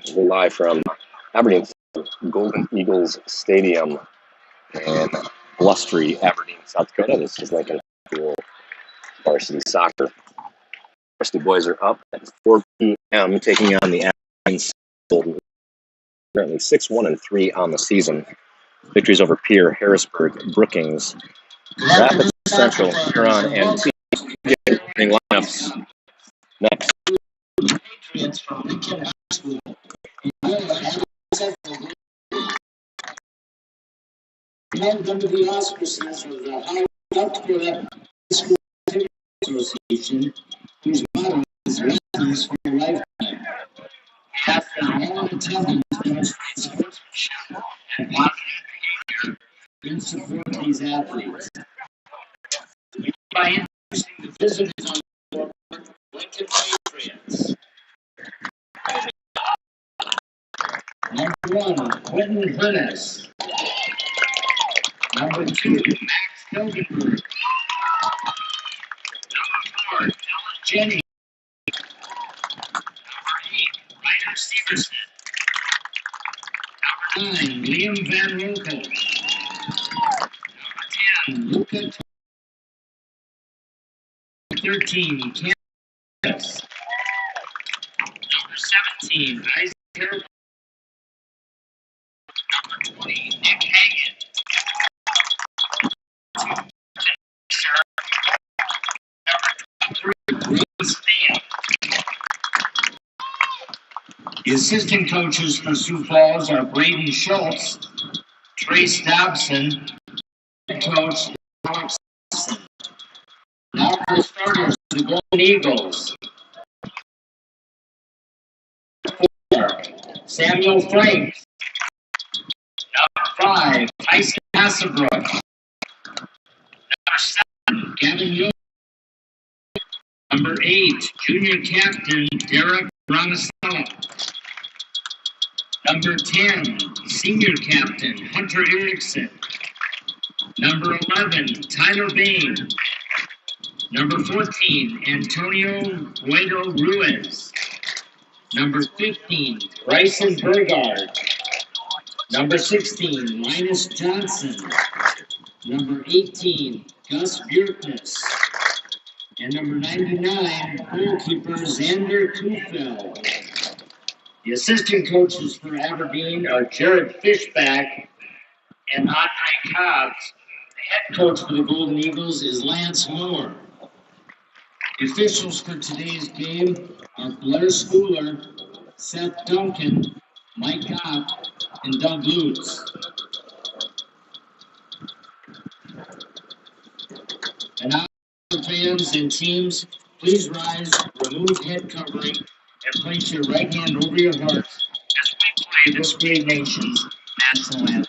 We're live from Aberdeen Golden Eagles Stadium in blustery Aberdeen, South Dakota. This is Lincoln High School varsity soccer. Varsity boys are up at 4 p.m. taking on the Aberdeen Golden Eagles. Currently 6-1-3 on the season. Victories over Pierre, Harrisburg, Brookings, Rapid Central, Huron, and opening lineups next. Patriots from Lincoln High School. Commend under the auspices of the South Dakota High School Association, whose motto is lessons for a lifetime. After all attendance demonstrates sportsmanship and positive behavior in support of these athletes. By introducing the visitors on the board, Lincoln Patriots. Number 1, Quentin Hurnes. Number 2, Max Hilgenberg. Number 4, Dylan Jennings. Number 8, Ryder Severson. Number 9, Liam Van Rokel. Number 10, Luca. Number 13, Cam. Number 17, Isaac Carroll. Number 20, Nick Hagan. Number 23, Grace Stamp. The assistant coaches for Sioux Falls are Braden Schultz, Trace Dobson, head coach Alex Simpson. Now for the starters, the Golden Eagles. 4, Samuel Franks. Number 5, Tyson Hasselbrook. Number 7, Gavin Young. Number 8, junior captain Derek Ramasella. Number 10, senior captain Hunter Erickson. Number 11, Tyler Bain. Number 14, Antonio Guido Ruiz. Number 15, Bryson Burgard. Number 16, Linus Johnson. Number 18, Gus Bjerknes. And number 99, goalkeeper Xander Kufeld. The assistant coaches for Aberdeen are Jared Fishback and Andre Cobbs. The head coach for the Golden Eagles is Lance Moore. The officials for today's game are Blair Schooler, Seth Duncan, Mike Gopp, and Doug Lutz. And now, fans and teams, please rise, remove head covering, and place your right hand over your heart as we play this great nation's national anthem.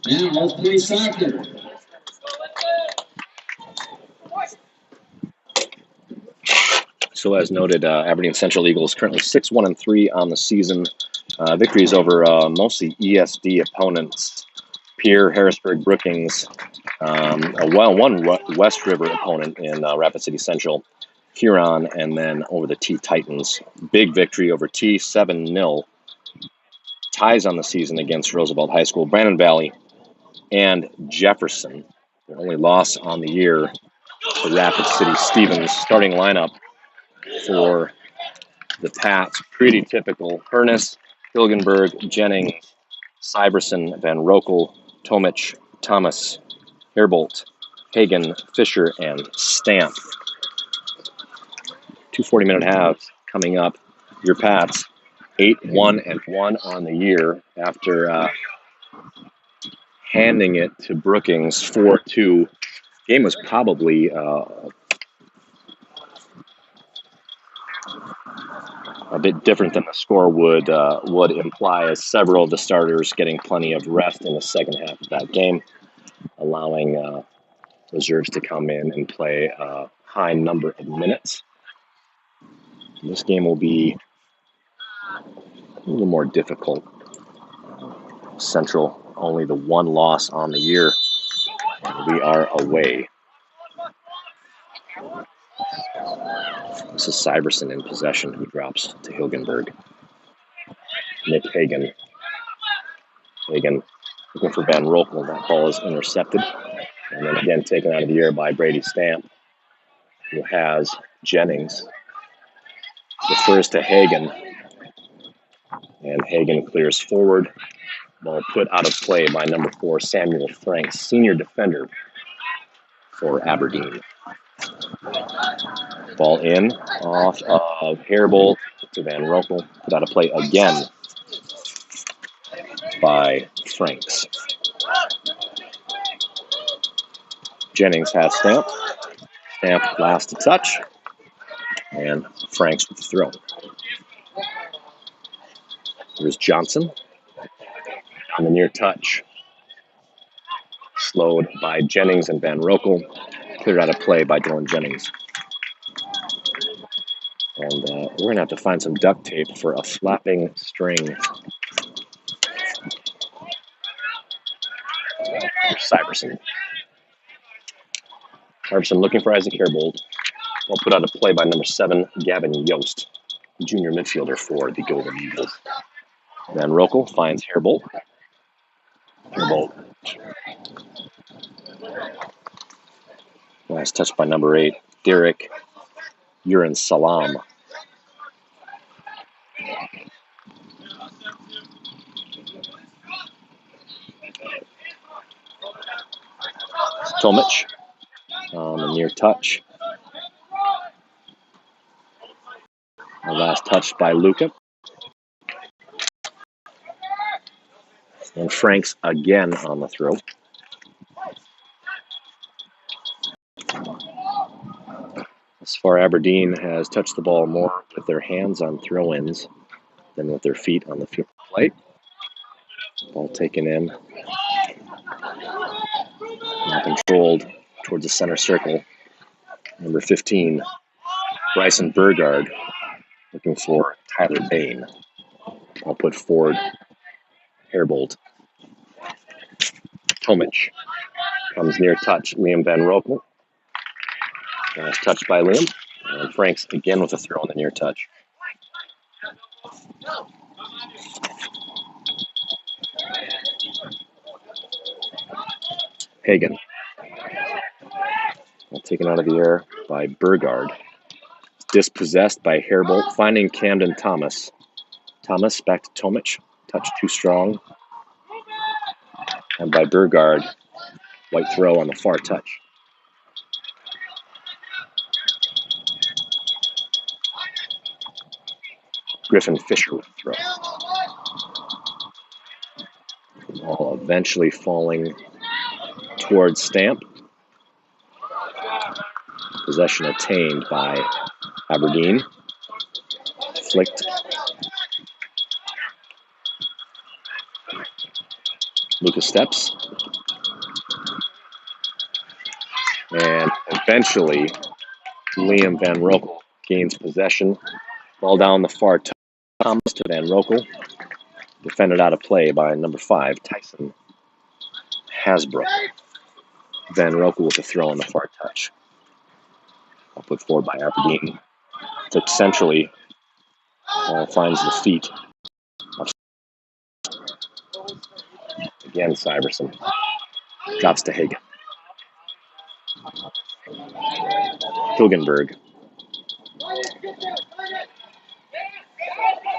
Now let's play soccer. So as noted, Aberdeen Central Eagles currently 6-1-3 on the season. Victories over mostly ESD opponents. Pierre, Harrisburg, Brookings, one West River opponent in Rapid City Central. Huron, and then over the T Titans. Big victory over T, 7-0. Ties on the season against Roosevelt High School, Brandon Valley, and Jefferson. The only loss on the year to Rapid City Stevens. Starting lineup for the Pats, pretty typical. Hernes, Hilgenberg, Jennings, Syverson, Van Rokel, Tomich, Thomas, Herbolt, Hagen, Fisher, and Stamp. 2 40-minute halves coming up. Your Pats 8-1-1 on the year after handing it to Brookings 4-2. Game was probably a bit different than the score would imply, as several of the starters getting plenty of rest in the second half of that game, allowing reserves to come in and play a high number of minutes. This game will be a little more difficult. Central only the one loss on the year, and we are away. This is Syverson in possession, who drops to Hilgenberg. Nick Hagen. Hagen looking for Van Rokel. That ball is intercepted. And then again taken out of the air by Brady Stamp, who has Jennings. Defers to Hagen. And Hagen clears forward. Ball put out of play by number 4, Samuel Franks, senior defender for Aberdeen. Ball in, off of Hairbolt to Van Rokel. Put out of play again by Franks. Jennings has Stamp. Stamp last to touch. And Franks with the throw. Here's Johnson on the near touch. Slowed by Jennings and Van Rokel. Cleared out of play by Dylan Jennings. And we're going to have to find some duct tape for a flapping string. Syverson. Syverson looking for Isaac Hairbolt. Well, put out a play by number 7, Gavin Yost, junior midfielder for the Golden Eagles. Van Rokel finds Hairbolt. Hairbolt. Last touch by number 8, Derek Urin Salam. Tomich on the near touch. The last touch by Luca. And Franks again on the throw. Thus far, Aberdeen has touched the ball more with their hands on throw-ins than with their feet on the field plate. Ball taken in. Now controlled towards the center circle. Number 15, Bryson Burgard, looking for Tyler Bain. I'll put forward Hairbolt. Tomich comes near touch. Liam Van Rokel. Last touch by Liam. And Franks again with a throw on the near touch. Hagen. Taken out of the air by Burgard. Dispossessed by Hairbolt, finding Camden Thomas. Thomas back to Tomich. Touch too strong. And by Burgard, white throw on the far touch. Griffin Fisher with throw. Ball eventually falling towards Stamp. Possession attained by Aberdeen. Flicked. Lucas steps. And eventually, Liam Van Rokel gains possession. Ball down the far touch. Thomas to Van Rokel. Defended out of play by number 5, Tyson Hasbrook. Van Rokel with a throw on the far touch. Put forward by Aberdeen. It's essentially finds the feet. Again, Syverson drops to Hagen. Hilgenberg.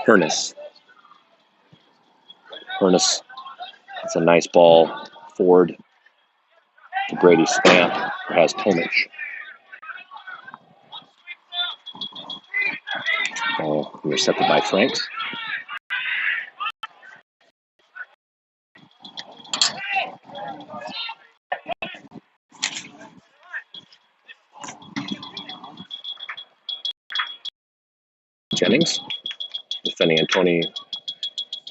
Hernus. It's a nice ball forward to Brady Stamp, who has Tomich. Ball intercepted by Franks. Jennings, defending Antoni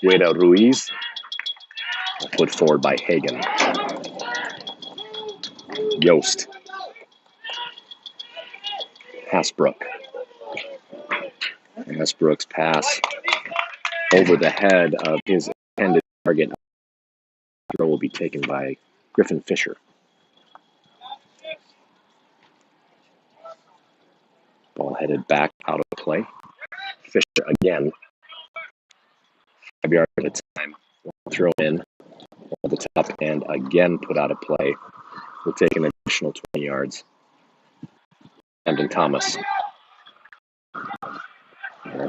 Gueda Ruiz. Put forward by Hagen. Yost. Hasbrook. Hasbrook's pass over the head of his intended target. Throw will be taken by Griffin Fisher. Ball headed back out of play. Fisher again. 5 yards at a time. Throw in at the top and again put out of play. Will take an additional 20 yards. Camden Thomas.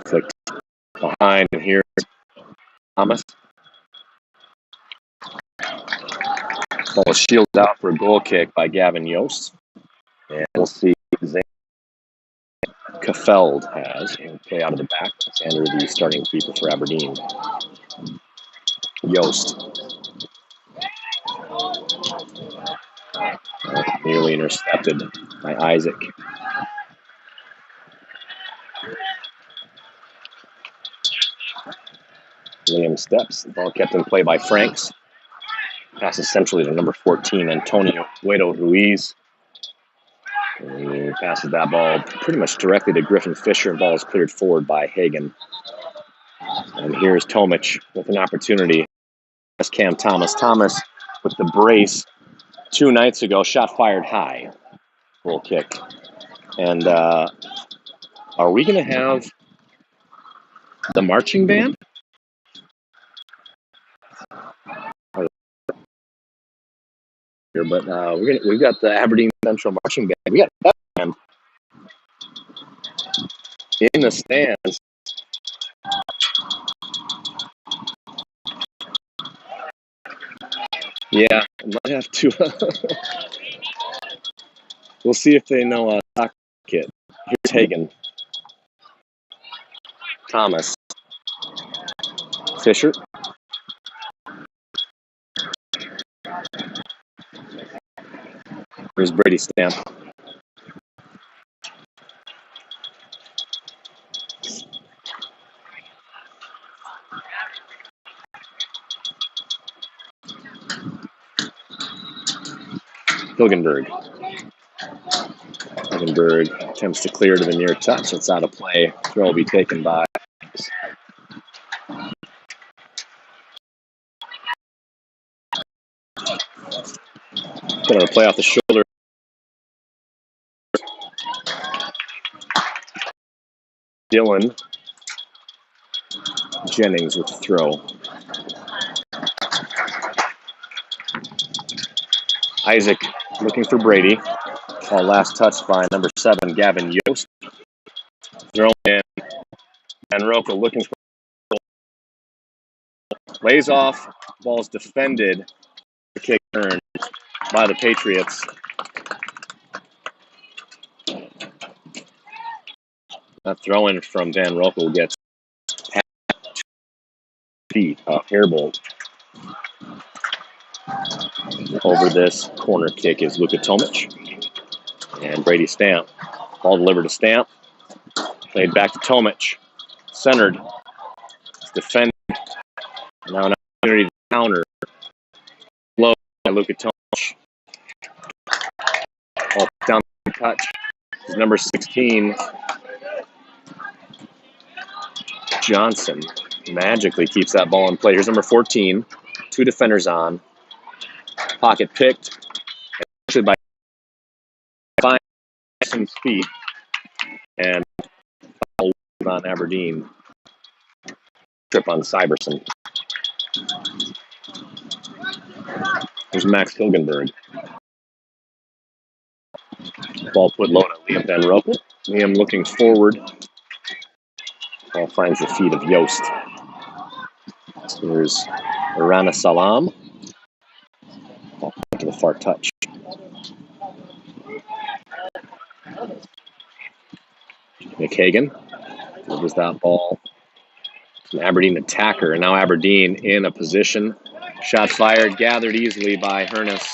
Flicked behind, and here's Thomas. Ball is shielded out for a goal kick by Gavin Yost. And we'll see Zane Kafeld has a play out of the back. Xander, the starting keeper for Aberdeen. Yost. Nearly intercepted by Isaac. Liam steps. The ball kept in play by Franks. Passes centrally to number 14, Antonio Guedo Ruiz. And he passes that ball pretty much directly to Griffin Fisher. Ball is cleared forward by Hagen. And here's Tomich with an opportunity. That's Cam Thomas. Thomas with the brace 2 nights ago. Shot fired high. Goal kick. And are we going to have the marching band? Here, but we've got the Aberdeen Central Marching Band. We got that band in the stands. Yeah, I might have to. We'll see if they know a soccer kit. Here's Hagen. Thomas. Fisher. Here's Brady Stamp. Hilgenberg attempts to clear to the near touch. It's out of play. Throw will be taken by. Going to play off the shoulder. Dylan Jennings with the throw. Isaac looking for Brady. Last touch by number 7, Gavin Yost. Throw in. And Roca looking for. Lays off. Ball's defended. The kick earned by the Patriots. That throw in from Van Rokel gets feet. Hairbolt. Over this corner kick is Luka Tomich. And Brady Stamp. Ball delivered to Stamp. Played back to Tomich. Centered. Defended. Now an opportunity to counter. Low by Luka Tomich. Ball down the touch. Is number 16. Johnson magically keeps that ball in play. Here's number 14. 2 defenders on. Pocket picked. By Bison's feet. And on Aberdeen. Trip on Syverson. There's Max Hilgenberg. Ball put low to Liam Van Rokel. Liam looking forward. Ball finds the feet of Joost. Here's Rana Salam. Ball to the far touch. McHagan delivers that ball. It's an Aberdeen attacker, and now Aberdeen in a position. Shot fired, gathered easily by Hernus.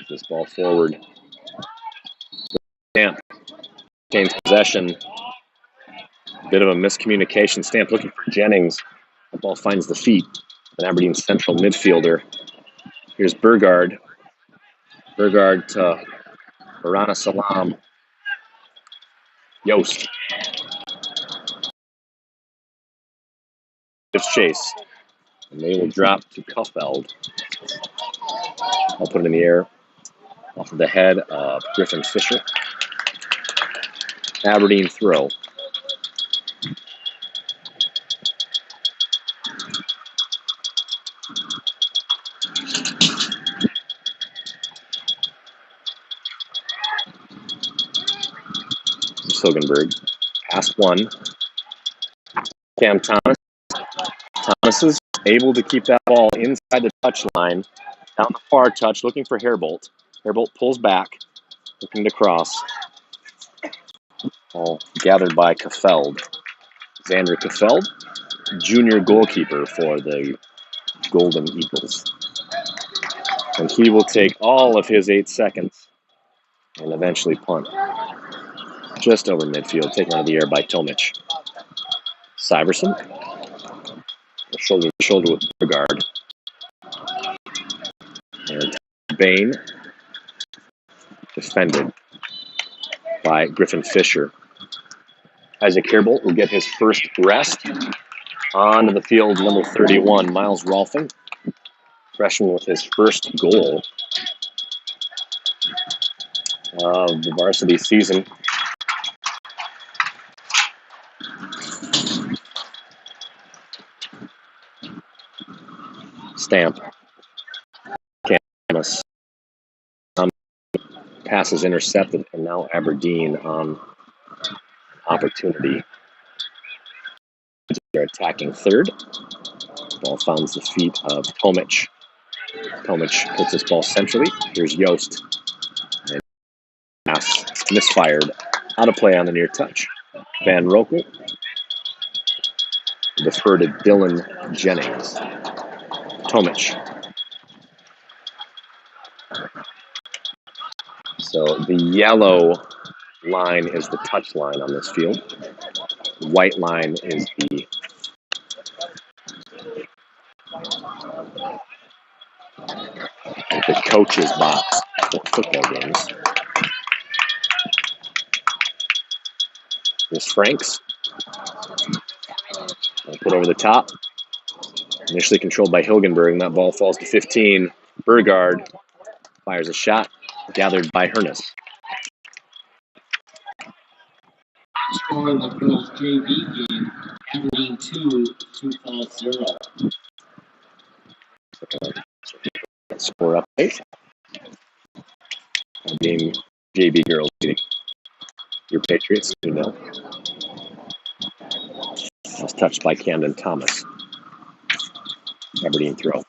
This ball forward. Stamp gains possession. Bit of a miscommunication. Stamp looking for Jennings. The ball finds the feet of an Aberdeen central midfielder. Here's Burgard. Burgard to Rana Salam. Joost. It's Chase. And they will drop to Kuffeld. I'll put it in the air off of the head of Griffin Fisher. Aberdeen throw. Silgenberg. Past one. Cam Thomas. Thomas is able to keep that ball inside the touch line. Down the far touch, looking for Hairbolt. Hairbolt pulls back, looking to cross. All gathered by Kuffeld. Xander Kuffeld, junior goalkeeper for the Golden Eagles. And he will take all of his 8 seconds and eventually punt. Just over midfield, taken out of the air by Tomic. Syverson, shoulder to shoulder with Burgard. And Bain, defended by Griffin Fisher. Isaac Hairbolt will get his first rest. Onto the field, number 31, Miles Rolfing. Freshman with his first goal of the varsity season. Stamp. Camus. Passes intercepted, and now Aberdeen on opportunity. They're attacking third. Ball finds the feet of Tomic. Tomic puts this ball centrally. Here's Joost. And pass misfired. Out of play on the near touch. Van Rokel. Defer to Dylan Jennings. Tomic. So the yellow line is the touch line on this field. The white line is the coach's box for football games. Here's Franks. Put over the top. Initially controlled by Hilgenberg, and that ball falls to 15. Burgard fires a shot, gathered by Hernus. Score in the girls' JV game, Aberdeen 2, Sioux Falls 0. Score update. Aberdeen JV girls leading your Patriots 2-0. Was touched by Camden Thomas. Aberdeen throw.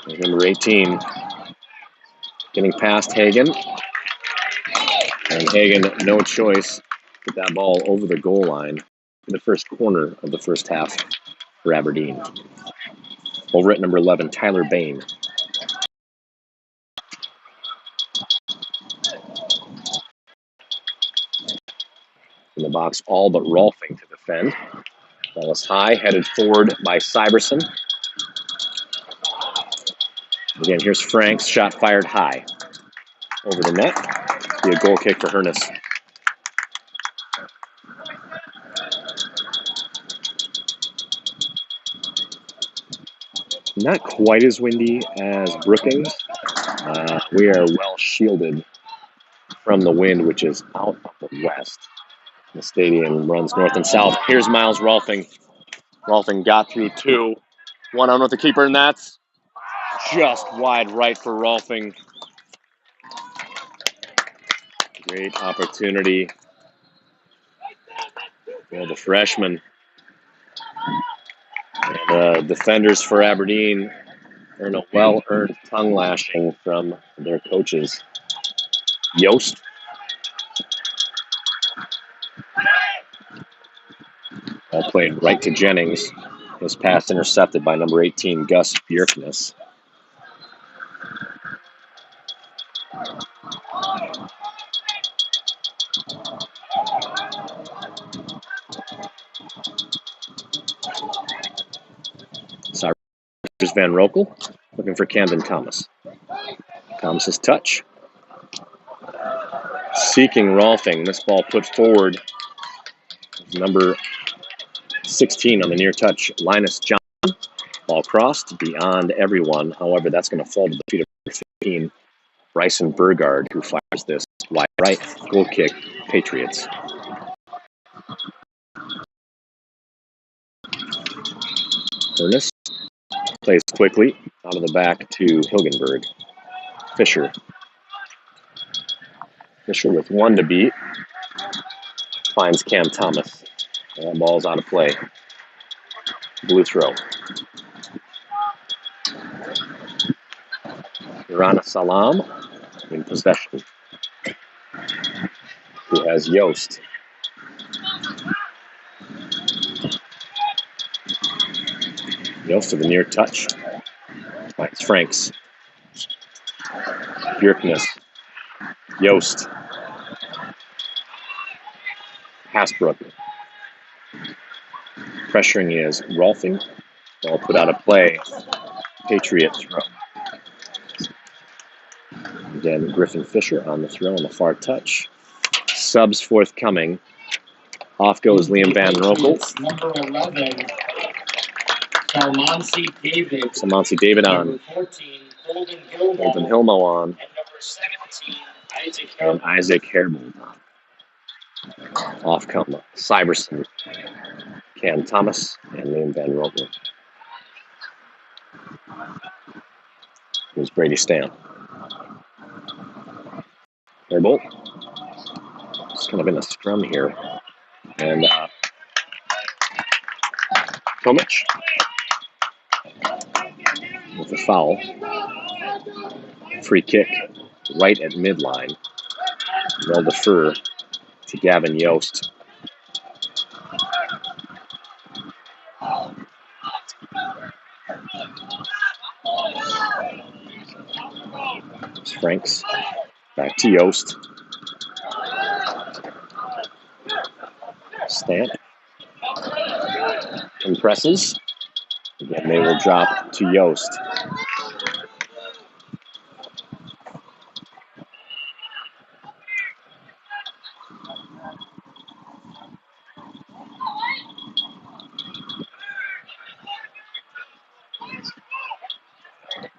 Number 18 getting past Hagen. And Hagen, no choice, put that ball over the goal line in the first corner of the first half for Aberdeen. Over at number 11, Tyler Bain. In the box, all but Rolfing to defend. Ball is high, headed forward by Syverson. Again, here's Franks, shot fired high. Over the net. Be a goal kick for Hernus. Not quite as windy as Brookings. We are well shielded from the wind, which is out of the west. The stadium runs north and south. Here's Miles Rolfing. Rolfing got through 2. 1-on with the keeper, and that's just wide right for Rolfing. Great opportunity for the freshman. And defenders for Aberdeen earn a well-earned tongue lashing from their coaches. Yost. Played right to Jennings. His pass intercepted by number 18, Gus Bjerknes. Sorry, here's Van Rokel looking for Camden Thomas. Thomas's touch. Seeking Rolfing. This ball put forward. Number 16 on the near touch, Linus John. Ball crossed beyond everyone. However, that's going to fall to the feet of 15, Bryson Burgard, who fires this wide right. Goal kick, Patriots. Ernest plays quickly out of the back to Hilgenberg. Fisher. Fisher with 1 to beat. Finds Cam Thomas. That ball's out of play. Blue throw. Irana Salam in possession. Who has Yost. Yost to the near touch. Finds Franks. Bjerknes. Yost. Hasbrook. Pressuring is Rolfing. Ball put out of play. Patriot throw. Again, Griffin Fisher on the throw on the far touch. Subs forthcoming. Off goes Liam Van Rokel. Number 11, Salmonsi David. Salmonsi David on. Number 14, Golden Hilmo on. And number 17, Isaac And Isaac Herbold on. Off come Syverson, Cam Thomas, and Liam Van Rokel. Here's Brady Stamp. Herbold. It's kind of in a scrum here. And Tomic with a foul. Free kick right at midline. They'll defer to Gavin Yost. It's Franks. Back to Yost. Stamp. Compresses. Again, they will drop to Yost.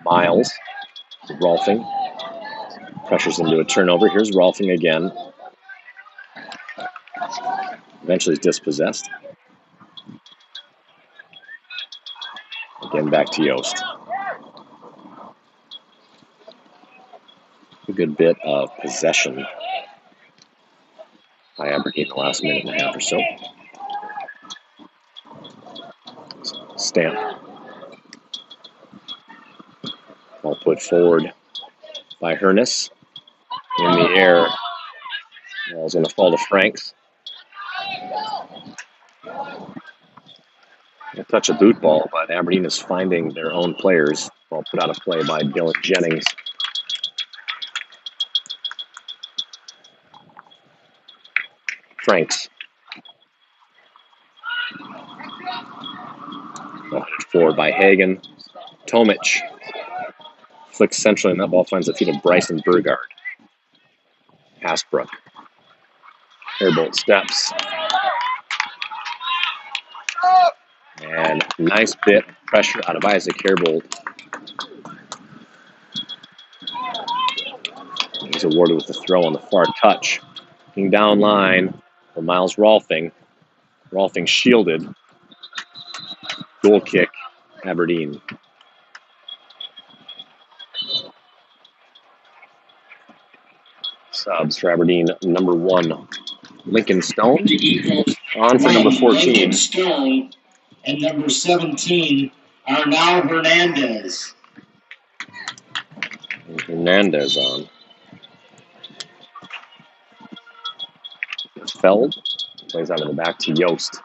Miles. Rolfing. Pressures into a turnover. Here's Rolfing again. Eventually is dispossessed. Again, back to Yost. A good bit of possession by Aberdeen the last minute and a half or so. Stamp. Ball put forward by Hernus. In the air. Ball's going to fall to Franks. A touch of boot ball, but Aberdeen is finding their own players. Ball put out of play by Dylan Jennings. Franks. Ball headed forward by Hagen. Tomic. Flicks centrally, and that ball finds the feet of Bryson Burgard. Hasbrook. Hairbolt steps. And nice bit of pressure out of Isaac Hairbolt. He's awarded with the throw on the far touch. Looking down line for Miles Rolfing. Rolfing shielded. Goal kick, Aberdeen. Subs for Aberdeen, number 1, Lincoln Stone. On for number 14. Lincoln Stone and number 17 are now Hernandez. Hernandez on. Feld plays out of the back to Yost.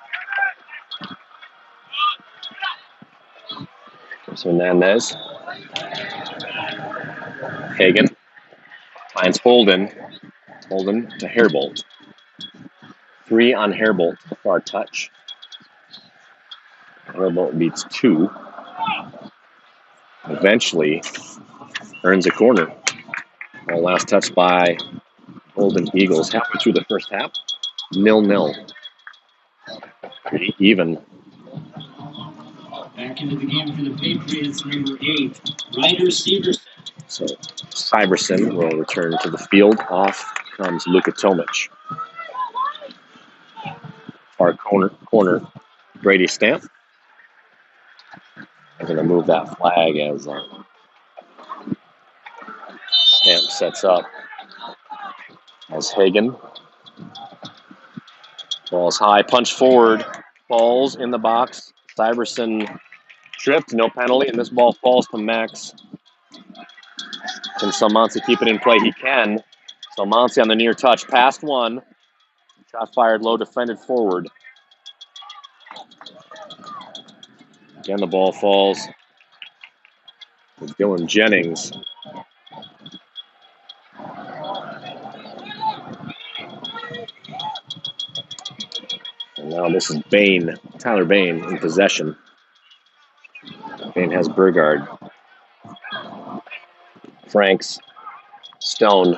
There's Hernandez. Hagen finds Holden. Holden to Hairbolt. 3 on Hairbolt, far touch. Hairbolt beats 2. Eventually earns a corner. Last touch by Golden Eagles halfway through the first half. 0-0. Pretty even. Back into the game for the Patriots, number 8, Ryder Severson. So Syverson will return to the field. Off comes Luka Tomic. Far corner, Brady Stamp. I'm going to move that flag as Stamp sets up as Hagen. Ball's high, punch forward, falls in the box. Syverson tripped, no penalty, and this ball falls to Max. Can Salmansi keep it in play? He can. Salmansi on the near touch, past 1. Shot fired low, defended forward. Again, the ball falls with Dylan Jennings. And now this is Bain, Tyler Bain in possession. Bain has Burgard. Franks, Stone.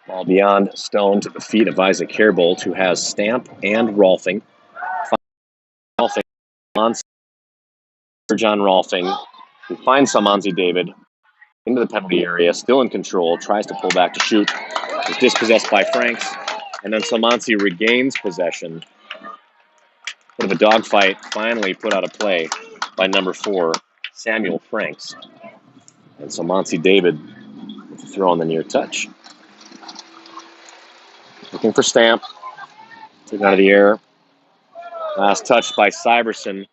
Ball beyond Stone to the feet of Isaac Hairbolt, who has Stamp and Rolfing. Rolfing on John Rolfing, who finds Salmanzi David into the penalty area, still in control, tries to pull back to shoot. Is dispossessed by Franks, and then Salmanzi regains possession. Bit of a dogfight, finally put out of play by number 4, Samuel Franks. And Salmanzi David with the throw on the near touch. Looking for Stamp. Taken out of the air. Last touch by Syverson.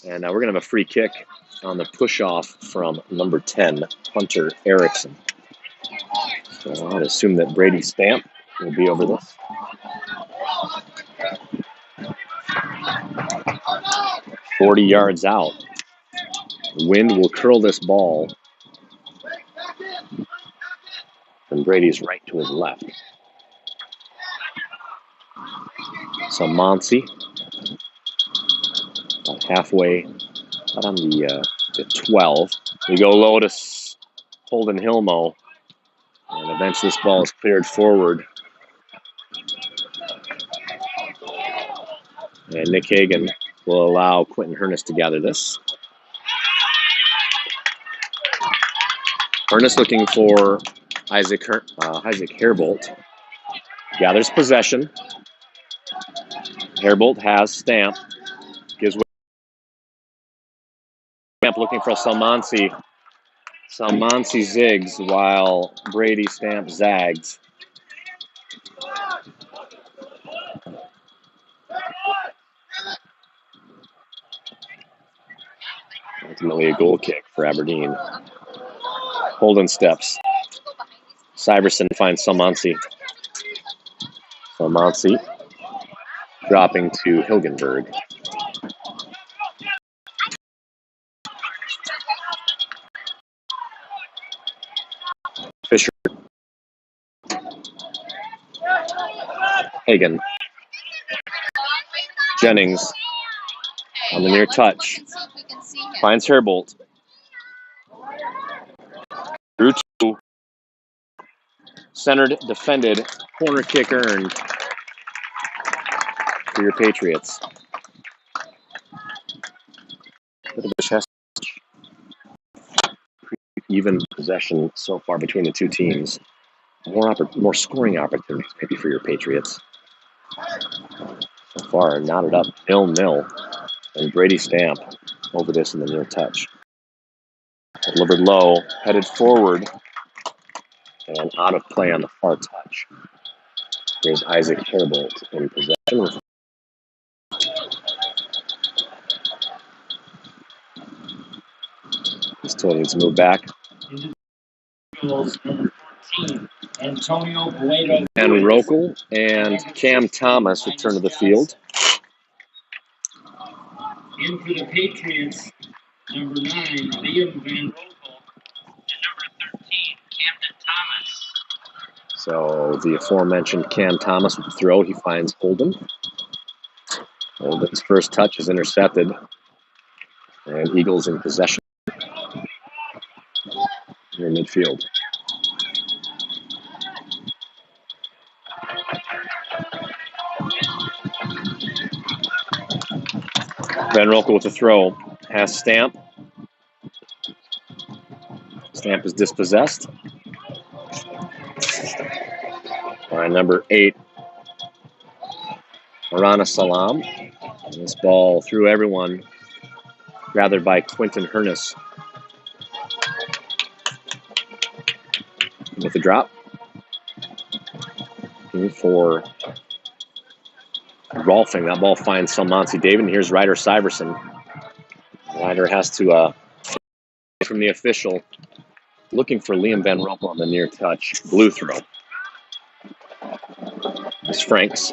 And now we're going to have a free kick on the push-off from number 10, Hunter Erickson. So I'd assume that Brady Stamp will be over this. "40 yards out. The wind will curl this ball from Brady's right to his left. So Monty, about halfway, about on the 12. We go low to Holden Hilmo, and eventually this ball is cleared forward. And Nick Hagen will allow Quentin Hernus to gather this. Hernus looking for Isaac Hairbolt. Gathers possession. Hairbolt has Stamp. Gives way. Stamp looking for Salmansi. Salmansi zigs while Brady Stamp zags. Ultimately a goal kick for Aberdeen. Holden steps. Syverson finds Salmansi. Salmansi dropping to Hilgenberg. Fisher. Hagen. Jennings on the near touch. Finds Hairbolt. Through 2. Centered, defended, corner kick earned for your Patriots. Bit of a chest. Even possession so far between the two teams. More scoring opportunities maybe for your Patriots. So far, knotted up 0-0. And Brady Stamp over this in the near touch. Delivered low, headed forward, and out of play on the far touch. There's Isaac Herbold in possession. He still needs to move back. Number 14, Antonio Guedo. And Rokel and Cam Thomas return to the field. In for the Patriots, number 9, Liam Van Rokel, and number 13, Camden Thomas. So the aforementioned Cam Thomas with the throw. He finds Holden. Holden's first touch is intercepted. And Eagles in possession near midfield. Van Rokel with the throw. Has Stamp. Stamp is dispossessed by number 8, Arana Salam. And this ball through everyone, gathered by Quentin Hernus. With the drop. For Rolfing, that ball finds Salmansi David, and here's Ryder Syverson. Ryder has to from the official, looking for Liam Van Rokel on the near touch. Blue throw. It's Franks.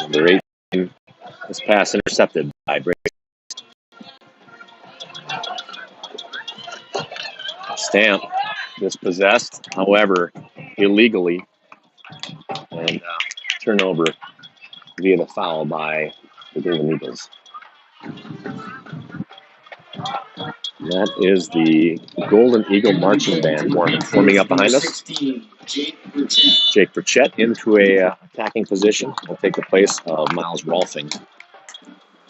Number 18. This pass intercepted by Brady. Stamp dispossessed, however, illegally, and turnover via the foul by the Golden Eagles. That is the Golden Eagle Marching Band forming up behind us. Jake Burchett into a attacking position. Will take the place of Miles Rolfing.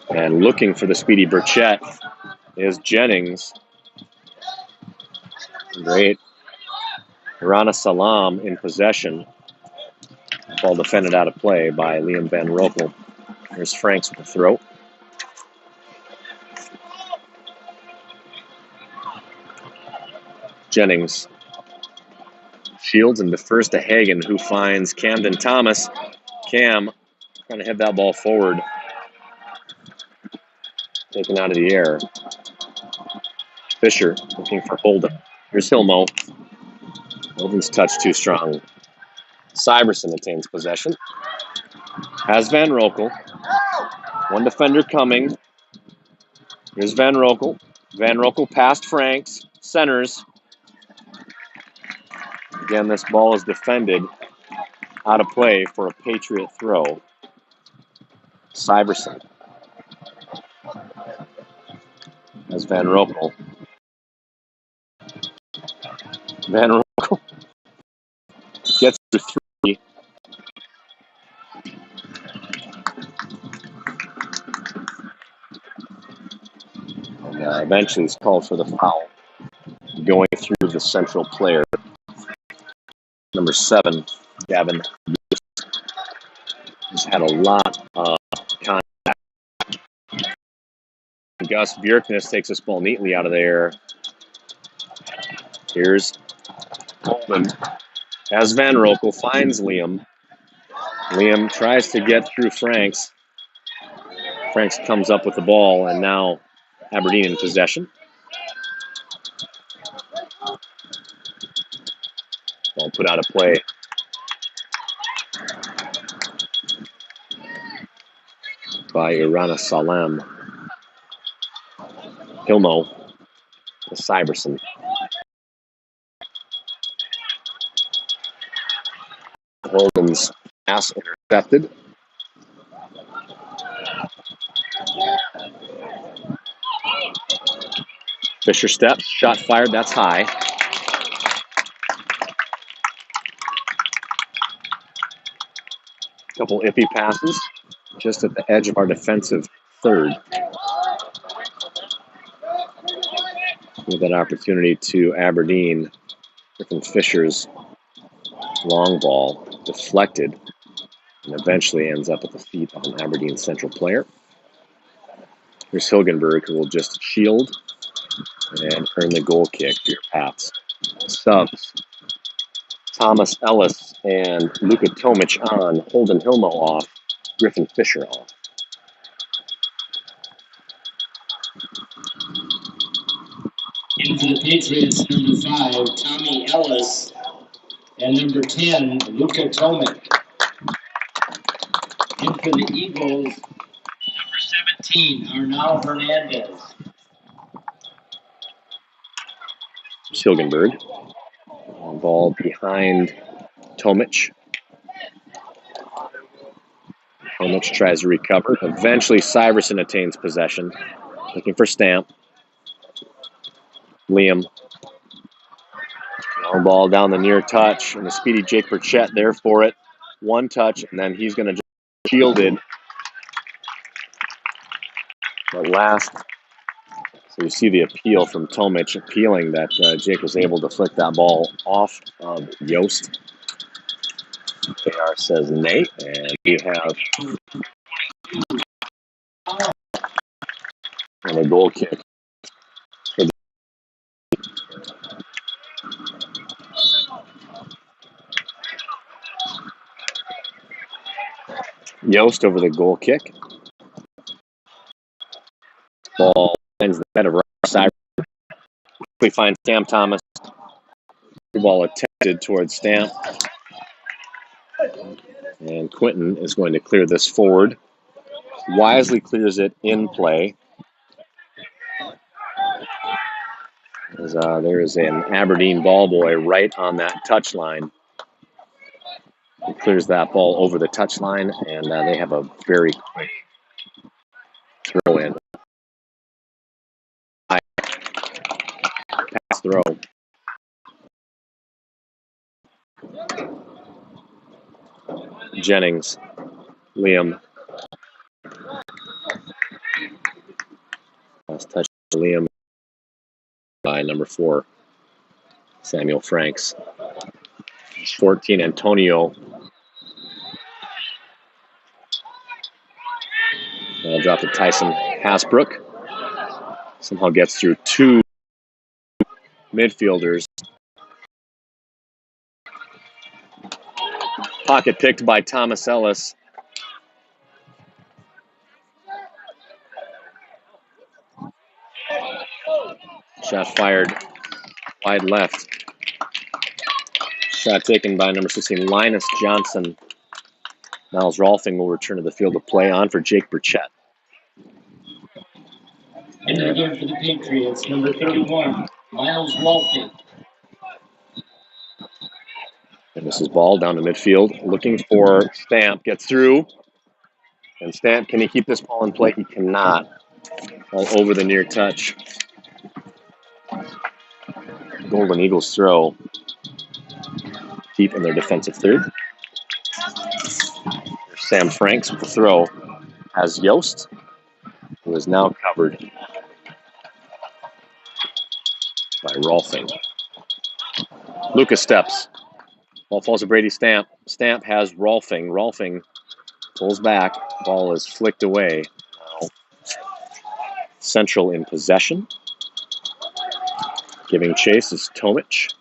And looking for the speedy Burchett is Jennings. Great. Rana Salam in possession. Ball defended out of play by Liam Van Rokel. There's Franks with the throw. Jennings shields and defers to Hagan, who finds Camden Thomas. Cam trying to head that ball forward. Taken out of the air. Fisher looking for Holden. Here's Hilmo. Holden's touch too strong. Syverson attains possession. Has Van Rokel. One defender coming. Here's Van Rokel. Van Rokel past Franks. Centers. Again, this ball is defended out of play for a Patriot throw. Syverson. As Van Rokel. Van Rokel gets to 3. And eventually is called for the foul. Going through the central player. Number 7, Gavin. He's had a lot of contact. Gus Bjerknes takes this ball neatly out of there. Here's Holden. As Van Rokel finds Liam. Liam tries to get through Franks. Franks comes up with the ball, and now Aberdeen in possession. Ball put out of play. By Irana Salem. Hilmo to Syverson. Holden's pass intercepted. Fisher steps, shot fired, that's high. Couple iffy passes, just at the edge of our defensive third. Give that opportunity to Aberdeen. Griffin Fisher's long ball deflected and eventually ends up at the feet of an Aberdeen Central player. Here's Hilgenberg, who will just shield and earn the goal kick for your Pats. Subs. Thomas Ellis and Luka Tomic on, Holden Hilmo off, Griffin Fisher off. In for the Patriots, number 5, Tommy Ellis, and number 10, Luka Tomic. In for the Eagles, number 17, Arnal Hernandez. Hilgenberg. Ball behind Tomic. Tomic tries to recover. Eventually, Syverson attains possession. Looking for Stamp. Liam. Long ball down the near touch, and the speedy Jake Burchett there for it. One touch, and then he's going to just shield it. But last, so you see the appeal from Tomic, appealing that Jake was able to flick that ball off of Yost. AR says nay, and we have a goal kick. Yost over the goal kick. Ball ends the head of Cyber. We find Sam Thomas. The ball attempted towards Stamp. And Quinton is going to clear this forward. Wisely clears it in play. As, there is an Aberdeen ball boy right on that touch line. He clears that ball over the touch line, and they have a very quick throw in. Pass throw. Jennings, Liam. Last touch to Liam by number 4, Samuel Franks. 14, Antonio. Drop to Tyson Hasbrook. Somehow gets through 2 midfielders. Pocket picked by Thomas Ellis. Shot fired wide left. Shot taken by number 16, Linus Johnson. Miles Rolfing will return to the field of play on for Jake Burchett. And again for the Patriots, number 31, Miles Rolfing. And this is ball down to midfield, looking for Stamp. Gets through. And Stamp, can he keep this ball in play? He cannot. All over the near touch. Golden Eagles throw deep in their defensive third. Sam Franks with the throw has Yost, who is now covered by Rolfing. Lucas steps. Ball falls to Brady Stamp. Stamp has Rolfing. Rolfing pulls back. Ball is flicked away. Now Central in possession. Giving chase is Tomic.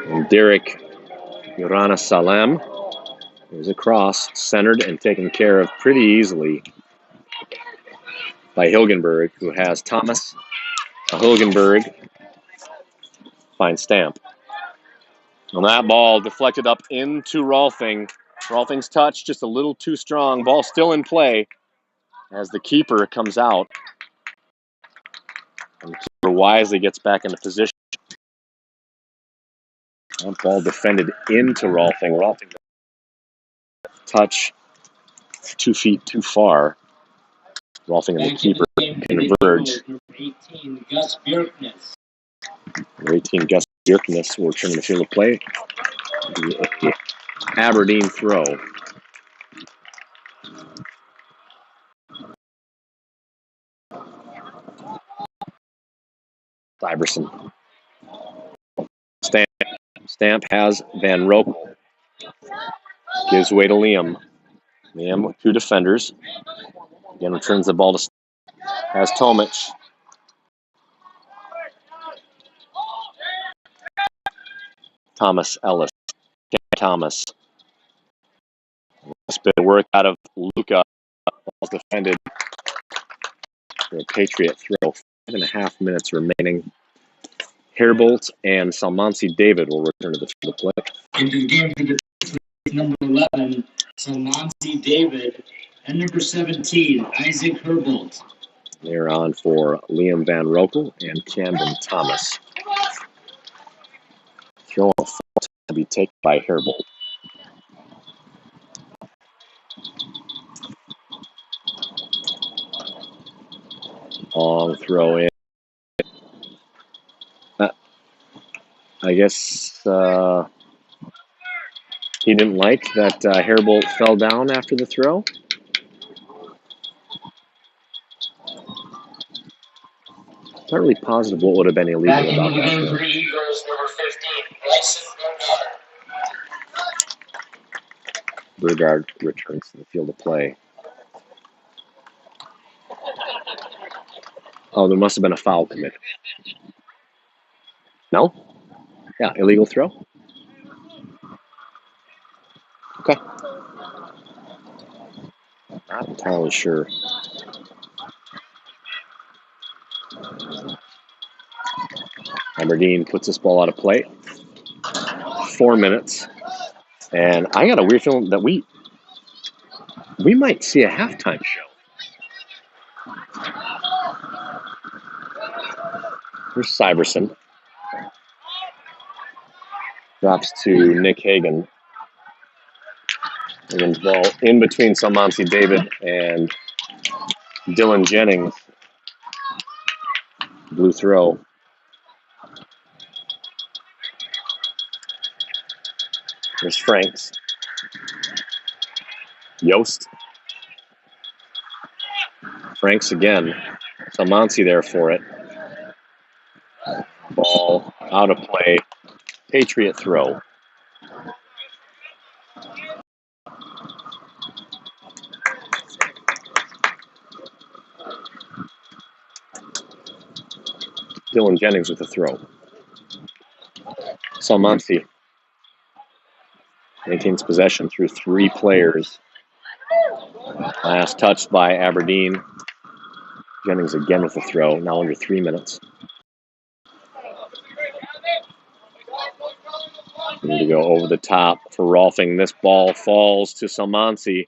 And Derek Urana Salem is across, centered and taken care of pretty easily by Hilgenberg, who has Thomas. Hilgenberg finds Stamp. On that ball, deflected up into Rolfing. Rolfing's touch just a little too strong. Ball still in play as the keeper comes out. And the keeper wisely gets back into position. That ball defended into Rolfing. Rolfing touch 2 feet too far. Rolfing and the Back in keeper the game for the converge. Eagles, number 18, Gus Bjerknes. Number 18, Gus Bjerknes will return to the field of play. The Aberdeen throw. Syverson. Stamp has Van Rokel. Gives way to Liam. Liam with two defenders. Again returns the ball to has Tomic. Thomas Ellis. Thomas. It's been work out of Luca. Ball's defended. For a Patriot throw. 5.5 minutes remaining. Hairbolt and Salmansi David will return to the field of play. Into the game for the number 11, Salmansi David, and number 17, Isaac Herbold. They're on for Liam Van Rokel and Camden Thomas. Throw a foul to be taken by Hairbolt. Long throw in. I guess he didn't like that Hairbolt fell down after the throw. Not really positive what would have been illegal Back about into the that game throw. for the Eagles, number 15, Bryson Burgard. Burgard returns to the field of play. Oh, there must have been a foul committed. No? Yeah, illegal throw? Okay. Not entirely sure. Aberdeen puts this ball out of play. 4 minutes. And I got a weird feeling that we might see a halftime show. Here's Syverson. Drops to Nick Hagan. Hagan's ball in between Salmansi David and Dylan Jennings. Blue throw. There's Franks. Yost. Franks again. Salmansi there for it. Ball out of play. Patriot throw. Dylan Jennings with the throw. Salmansi maintains possession through 3 players. Last touch by Aberdeen. Jennings again with the throw, now under 3 minutes. Need to go over the top for Rolfing. This ball falls to Salmansi,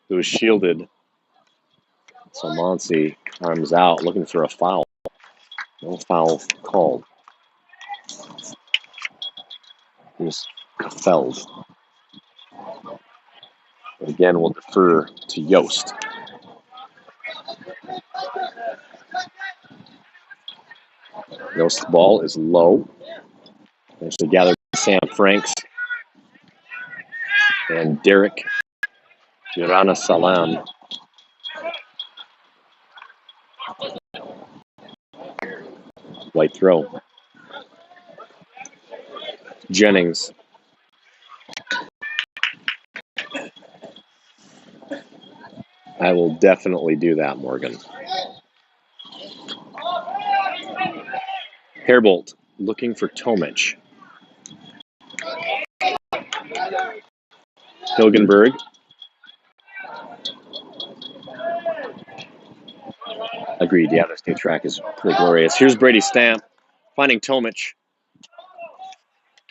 who is shielded. Salmansi arms out, looking for a foul. No foul called. He's felled. Again, we'll defer to Yost. Yost's ball is low. Eventually gathered by Sam Franks and Derek Girana Salam. White throw. Jennings. I will definitely do that, Morgan. Hairbolt looking for Tomic. Hilgenberg. Agreed, yeah, this new track is pretty glorious. Here's Brady Stamp finding Tomic.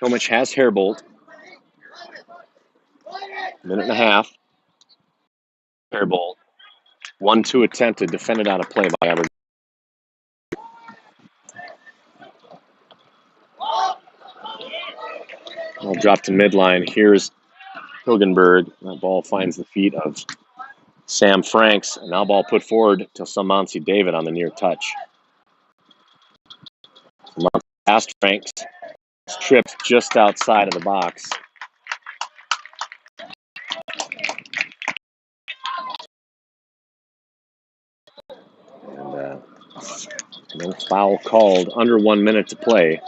Tomic has Hairbolt. Minute and a half. Hairbolt. 1-2 attempted, defended out of play by Aberdeen. Ball dropped to midline. Here's Hilgenberg. That ball finds the feet of Sam Franks. Now ball put forward to Samansi David on the near touch. Samansi past Franks. Tripped just outside of the box. And no foul called. Under 1 minute to play.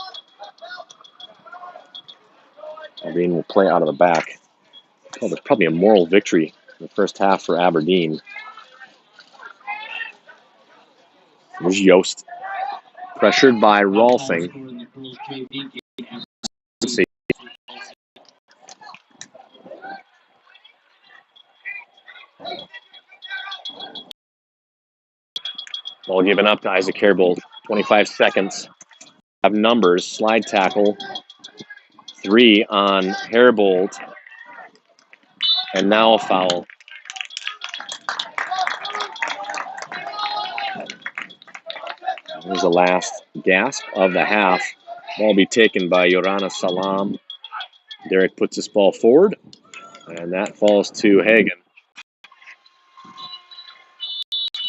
Aberdeen will play out of the back. Oh, there's probably a moral victory in the first half for Aberdeen. There's Yost. Pressured by Rolfing. Ball given up to Isaac Herbold. 25 seconds. Have numbers. Slide tackle. 3 on Herbold. And now a foul. Here's the last gasp of the half. Ball be taken by Yorana Salam. Derek puts his ball forward. And that falls to Hagen.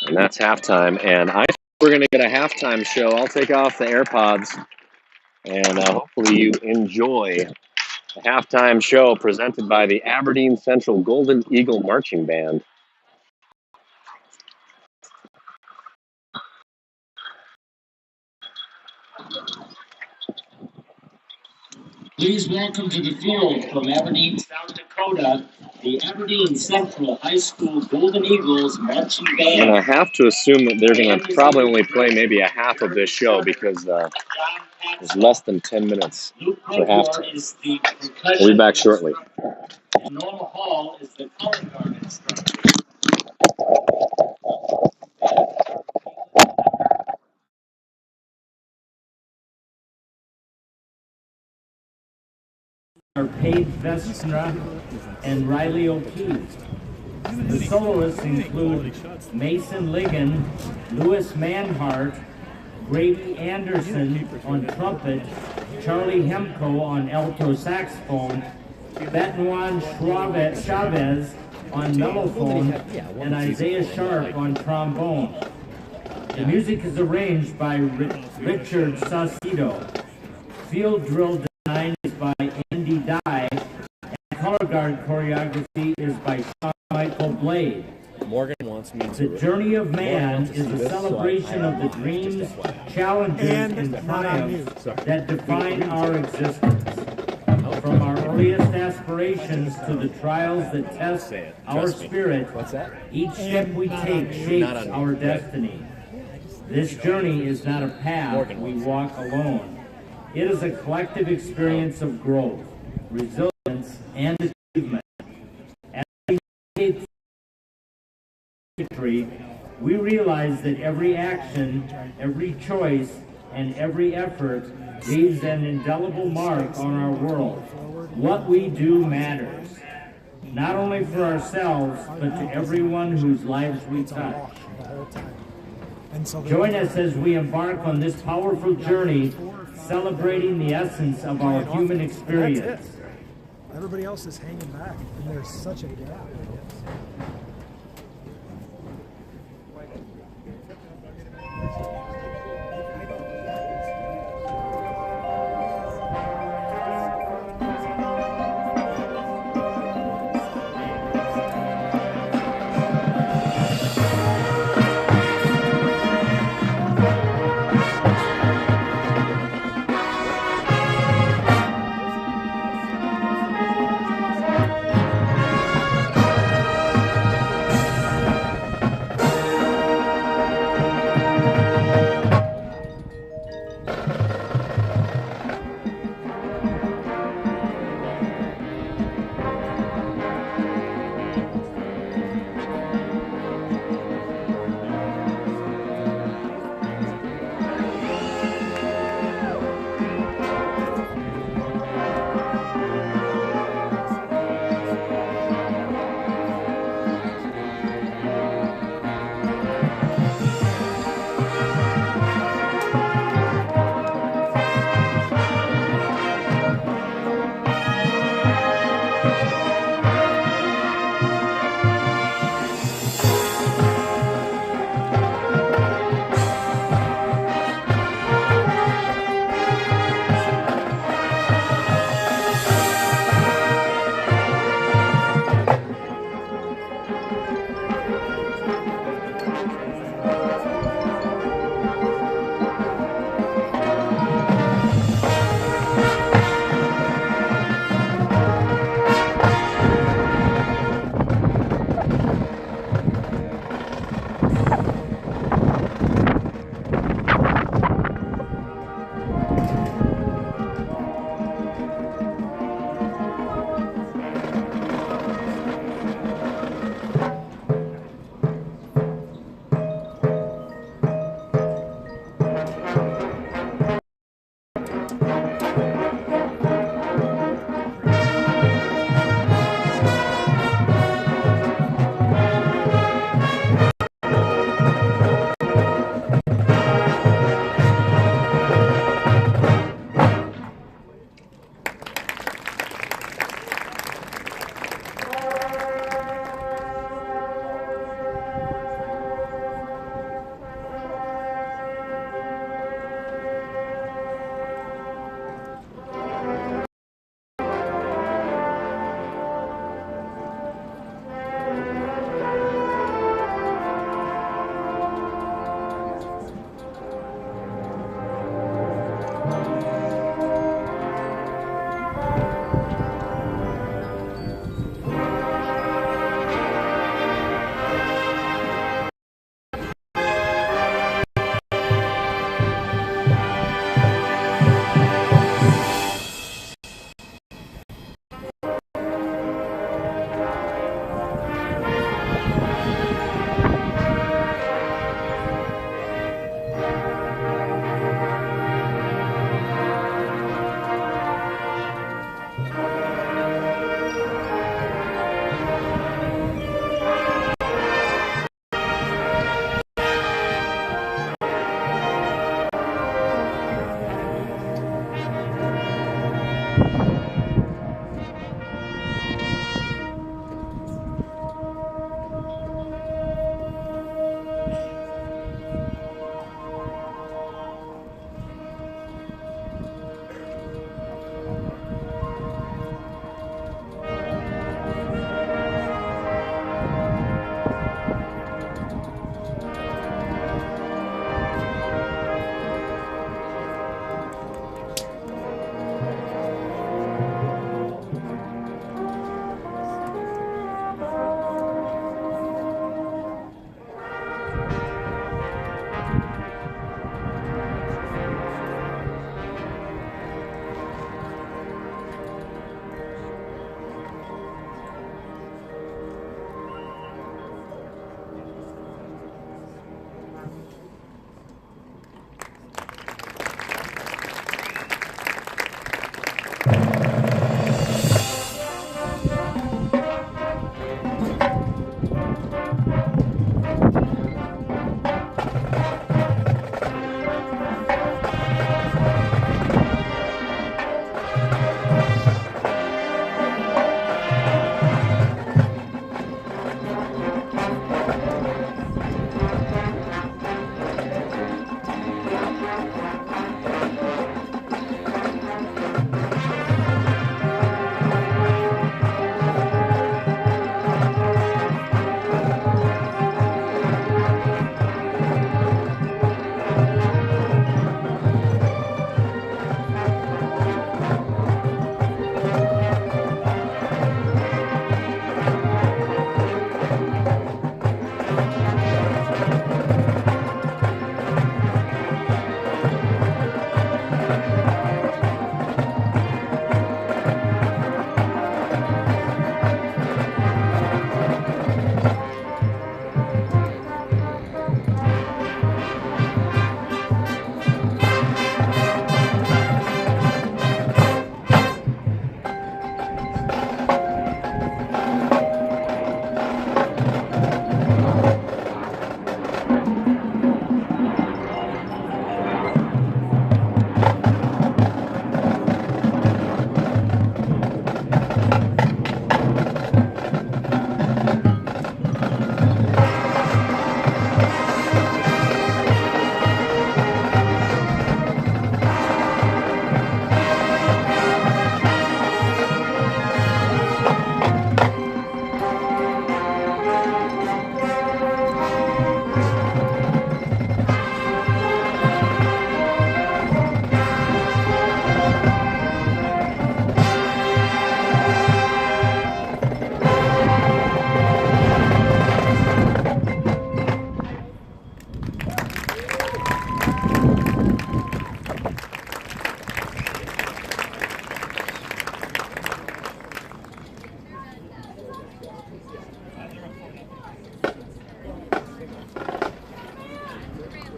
And that's halftime. And I think we're going to get a halftime show. I'll take off the AirPods. And hopefully you enjoy the halftime show presented by the Aberdeen Central Golden Eagle Marching Band. Please welcome to the field from Aberdeen, South Dakota, the Aberdeen Central High School Golden Eagles Marching Band. And I have to assume that they're going to probably only play maybe a half of this show because there's less than 10 minutes for halftime. We'll be back shortly. Norma Hall is the color guard instructor. Are Paige Vestra and Riley O'Keefe. The soloists include Mason Ligon, Louis Manhart, Grady Anderson on trumpet, Charlie Hemko on alto saxophone, Benoit Chavez on mellophone, and Isaiah Sharp on trombone. The music is arranged by Richard Saucedo. Field drill design is by Andy Dye, and color guard choreography is by Sean Michael Blade. Morgan wants me to. The journey of man is a celebration of the dreams, challenges, and triumphs that define our existence. From our earliest aspirations to the trials that test our spirit, each step we take shapes our destiny. This journey is not a path we walk alone. It is a collective experience of growth, resilience, and achievement. As we navigate victory, we realize that every action, every choice, and every effort leaves an indelible mark on our world. What we do matters, not only for ourselves, but to everyone whose lives we touch. Join us as we embark on this powerful journey, celebrating the essence of our human experience. Everybody else is hanging back, and there's such a gap.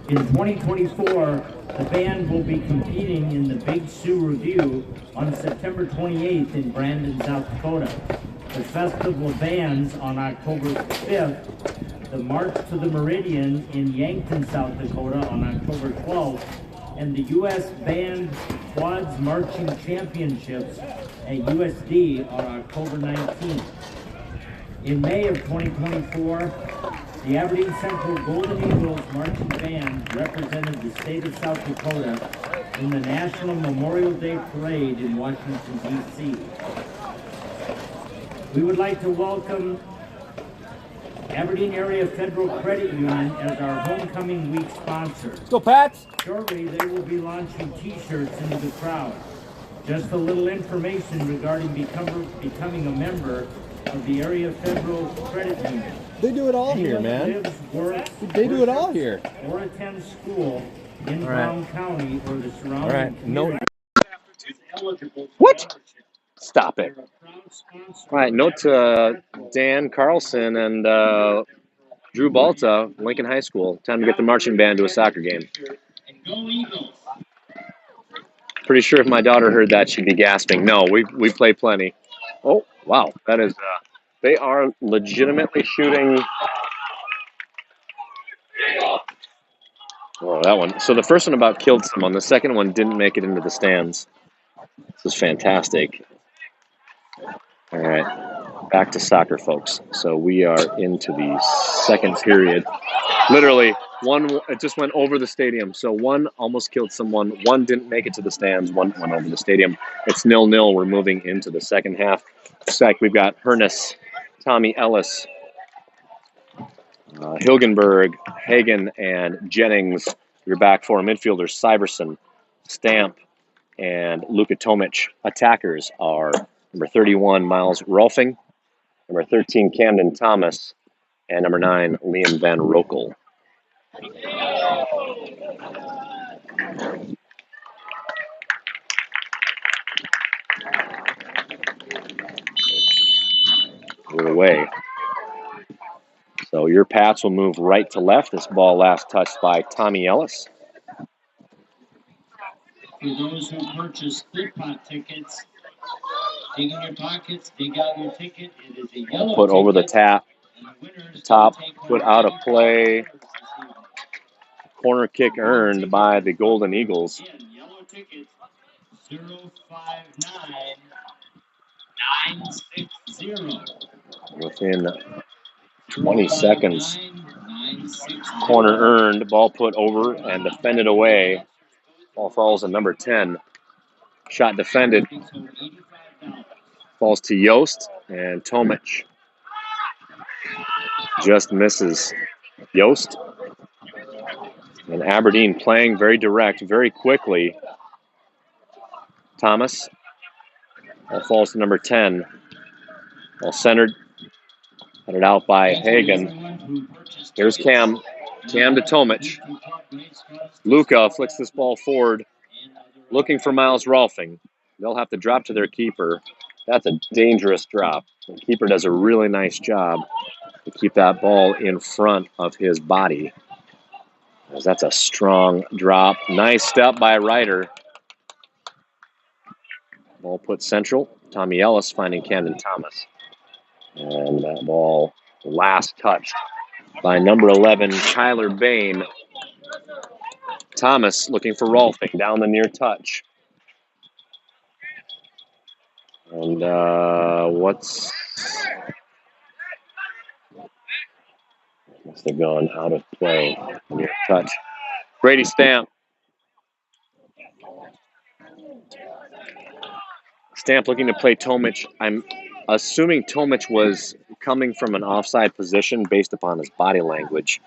In 2024, the band will be competing in the Big Sioux Review on September 28th in Brandon, South Dakota. The Festival of Bands on October 5th, the March to the Meridian in Yankton, South Dakota on October 12th, and the U.S. Band Quads Marching Championships at USD on October 19th. In May of 2024, the Aberdeen Central Golden Eagles Marching Band represented the state of South Dakota in the National Memorial Day Parade in Washington, D.C. We would like to welcome Aberdeen Area Federal Credit Union as our homecoming week sponsor. Let's go, Pats! Shortly, they will be launching t-shirts into the crowd. Just a little information regarding becoming a member of the Area Federal Credit Union. They do it all here, man. Lives, works, They do it all here. or attends school in Brown County or the surrounding No. community. What? Stop it. All right, note to Dan Carlson and Drew Balta, Lincoln High School. Time to get the marching band to a soccer game. Pretty sure if my daughter heard that, she'd be gasping. No, we play plenty. Oh, wow. That is, they are legitimately shooting. Oh, that one. So the first one about killed someone. The second one didn't make it into the stands. This is fantastic. All right, back to soccer, folks. So we are into the second period. Literally, it just went over the stadium. So one almost killed someone. One didn't make it to the stands. One went over the stadium. It's 0-0. We're moving into the second half. Looks like we've got Hernus, Tommy Ellis, Hilgenberg, Hagen, and Jennings. Your back four midfielders, Syverson, Stamp, and Luka Tomic. Attackers are number 31, Miles Rolfing, number 13, Camden Thomas, and number 9, Liam Van Rokel. We're away. So your Pats will move right to left. This ball last touched by Tommy Ellis. For those who purchase Flip Pot tickets, dig in your pockets, dig out your ticket. It is a yellow Put over the ticket, top, put out of play. Corner kick earned by the Golden Eagles. Again, yellow ticket 059 960. Within 20 seconds, corner earned, ball put over and defended away. Ball falls to number 10. Shot defended. Falls to Yost and Tomic. Just misses Yost. And Aberdeen playing very direct, very quickly. Thomas. Ball falls to number 10. Ball centered. Headed out by Hagen. Here's Cam. Cam to Tomic. Luka flicks this ball forward, looking for Miles Rolfing. They'll have to drop to their keeper. That's a dangerous drop. The keeper does a really nice job to keep that ball in front of his body. That's a strong drop. Nice step by Ryder. Ball put central. Tommy Ellis finding Camden Thomas. And that ball last touched by number 11, Tyler Bain. Thomas looking for Rolfing down the near touch. And must have gone out of play. Near touch. Brady Stamp. Stamp looking to play Tomic. I'm assuming Tomic was coming from an offside position based upon his body language.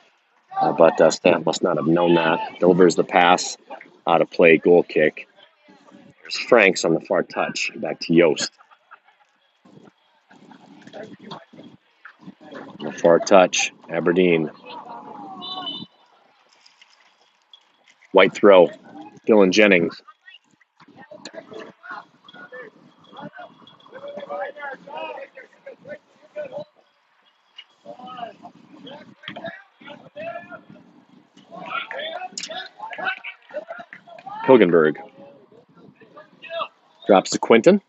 But Stamp must not have known that. Delivers the pass. Out of play, goal kick. There's Franks on the far touch. Back to Yost. On the far touch, Aberdeen. White throw. Dylan Jennings. Hilgenberg. Drops to Quinton.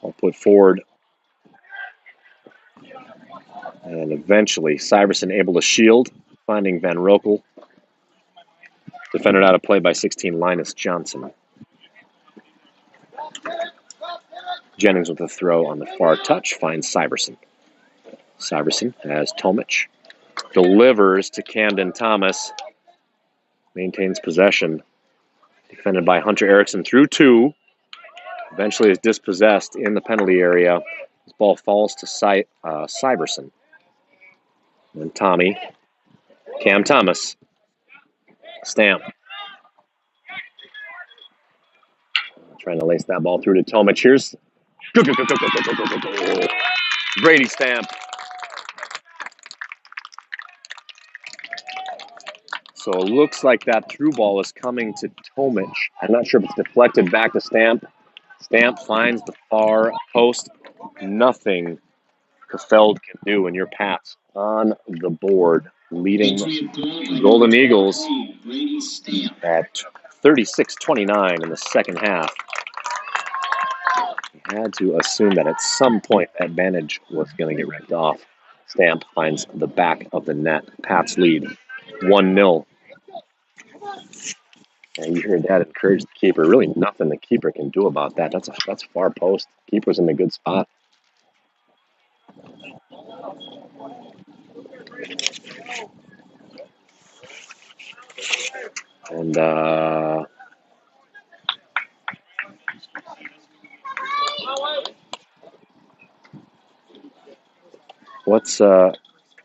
I'll put forward. And eventually, Syverson able to shield, finding Van Rokel. Defended out of play by 16, Linus Johnson. Jennings with a throw on the far touch, finds Syverson. Syverson has Tomic. Delivers to Camden Thomas. Maintains possession. Defended by Hunter Erickson through 2. Eventually is dispossessed in the penalty area. This ball falls to Syverson. And Tommy. Cam Thomas. Stamp. Trying to lace that ball through to Tomic. Here's Brady Stamp. So it looks like that through ball is coming to Tomic. I'm not sure if it's deflected back to Stamp. Stamp finds the far post. Nothing Kefeld can do, and your Pats on the board, leading Golden Eagles at 36-29 in the second half. You had to assume that at some point that advantage was going to get ripped off. Stamp finds the back of the net. Pats lead 1-0. And you heard that encourage the keeper. Really nothing the keeper can do about that. That's far post. Keeper's in a good spot. And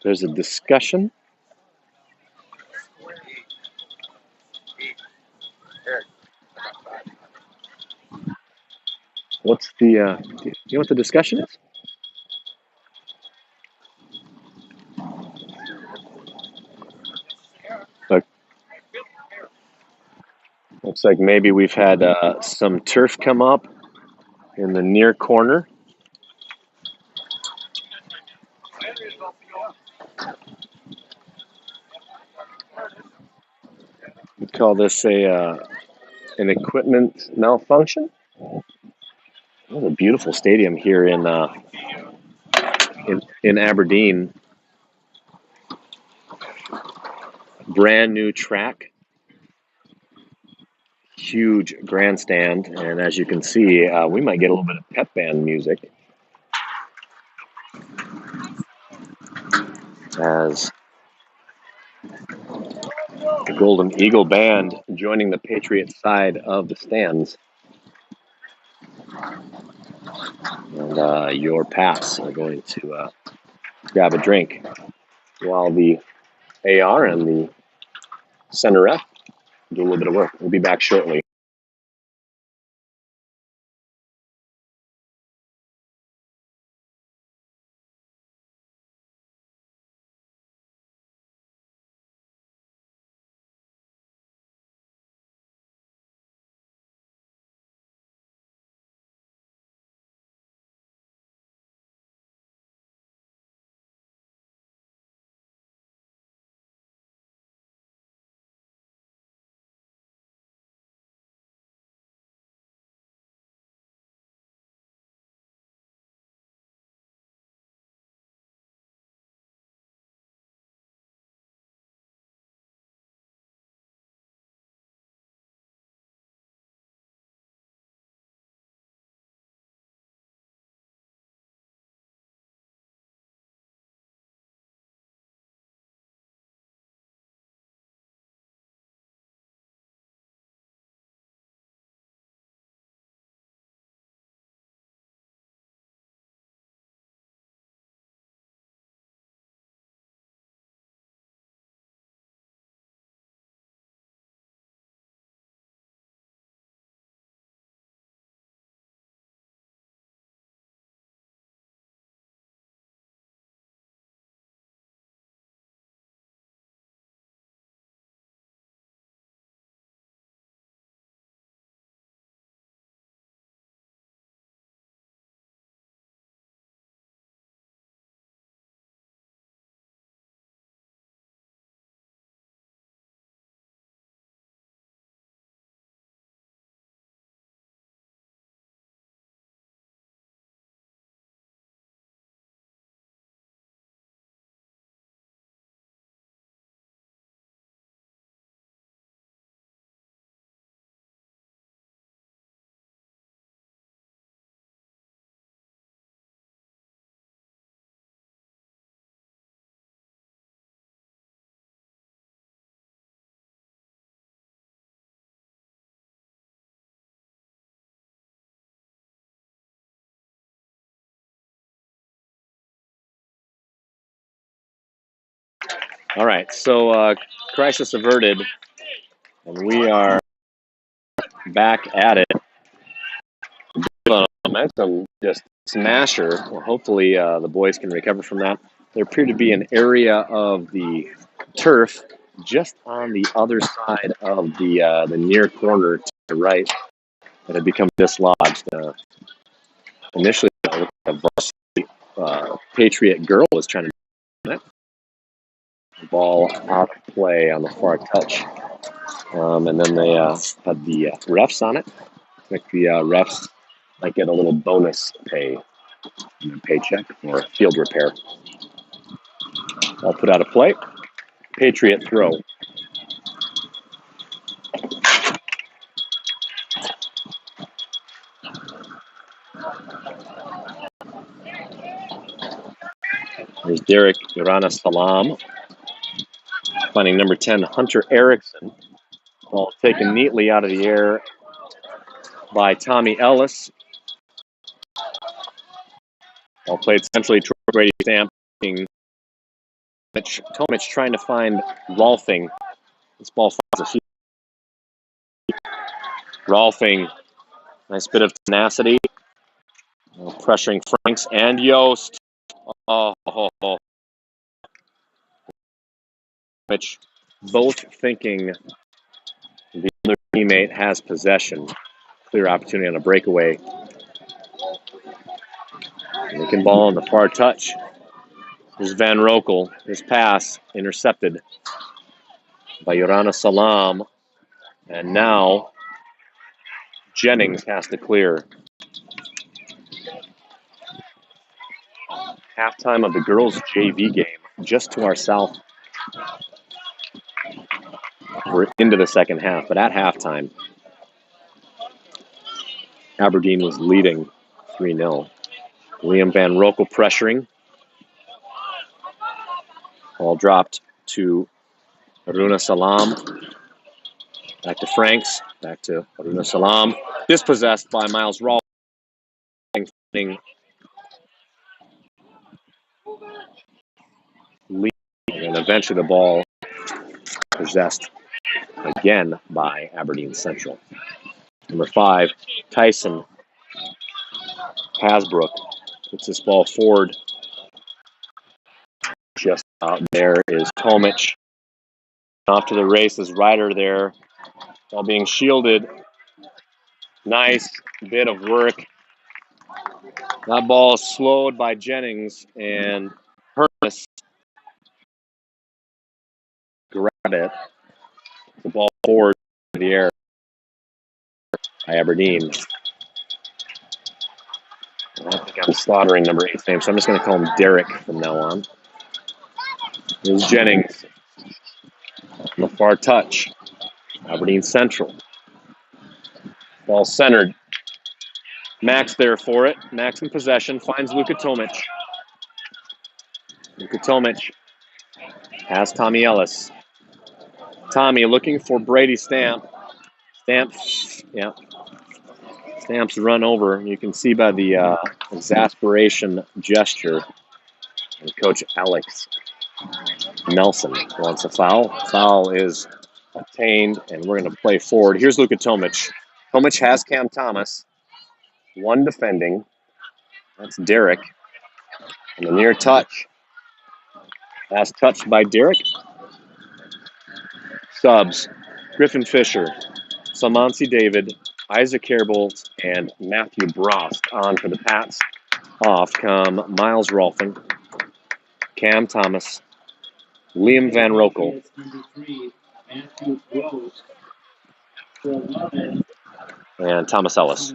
there's a discussion. What's the, do you know what the discussion is? Look, looks like maybe we've had some turf come up in the near corner. We call this an equipment malfunction. What a beautiful stadium here in Aberdeen. Brand new track, huge grandstand, and as you can see, we might get a little bit of pep band music as the Golden Eagle Band joining the Patriot side of the stands. And your Pats are going to grab a drink while the AR and the center ref do a little bit of work. We'll be back shortly. All right, so crisis averted, and we are back at it. Momentum just smasher. Well, hopefully the boys can recover from that. There appeared to be an area of the turf just on the other side of the near corner to the right that had become dislodged. Initially, a Varsity Patriot girl was trying to do it. The ball out of play on the far touch. And then they had the refs on it. I think the refs might get a little bonus paycheck for field repair. All put out of play. Patriot throw. There's Derek Urana Salam. Finding number 10, Hunter Erickson. Ball taken neatly out of the air by Tommy Ellis. Ball played centrally toward Brady Stamp. Tomich trying to find Rolfing. This ball finds a few. Rolfing, nice bit of tenacity. Pressuring Franks and Yost. Which both thinking the other teammate has possession. Clear opportunity on a breakaway. Making ball on the far touch. There's Van Rokel. His pass intercepted by Urana Salam. And now Jennings has to clear. Halftime of the girls' JV game just to our south. We're into the second half, but at halftime, Aberdeen was leading 3-0. Liam Van Rokel pressuring. Ball dropped to Aruna Salam. Back to Franks. Back to Aruna Salam. Dispossessed by Miles Rolfing. And eventually the ball possessed again by Aberdeen Central. Number 5, Tyson Hasbrook puts this ball forward. Just out there is Tomich. Off to the races, Ryder there. All being shielded. Nice bit of work. That ball is slowed by Jennings, and Hermes grab it. The ball forward in the air by Aberdeen. I think I'm slaughtering number 8's name, so I'm just going to call him Derek from now on. Here's Jennings. On the far touch. Aberdeen Central. Ball centered. Max there for it. Max in possession. Finds Luka Tomich. Luka Tomich has Tommy Ellis. Tommy looking for Brady Stamp. Stamp's run over. You can see by the exasperation gesture. And Coach Alex Nelson wants a foul. Foul is obtained, and we're going to play forward. Here's Luka Tomich. Tomich has Cam Thomas. One defending. That's Derek. And the near touch. Last touched by Derek. Subs. Griffin Fisher. Salmansi David. Isaac Herbold. And Matthew Brost on for the Pats. Off come Miles Rolfing. Cam Thomas. Liam Van Rokel. And Thomas Ellis.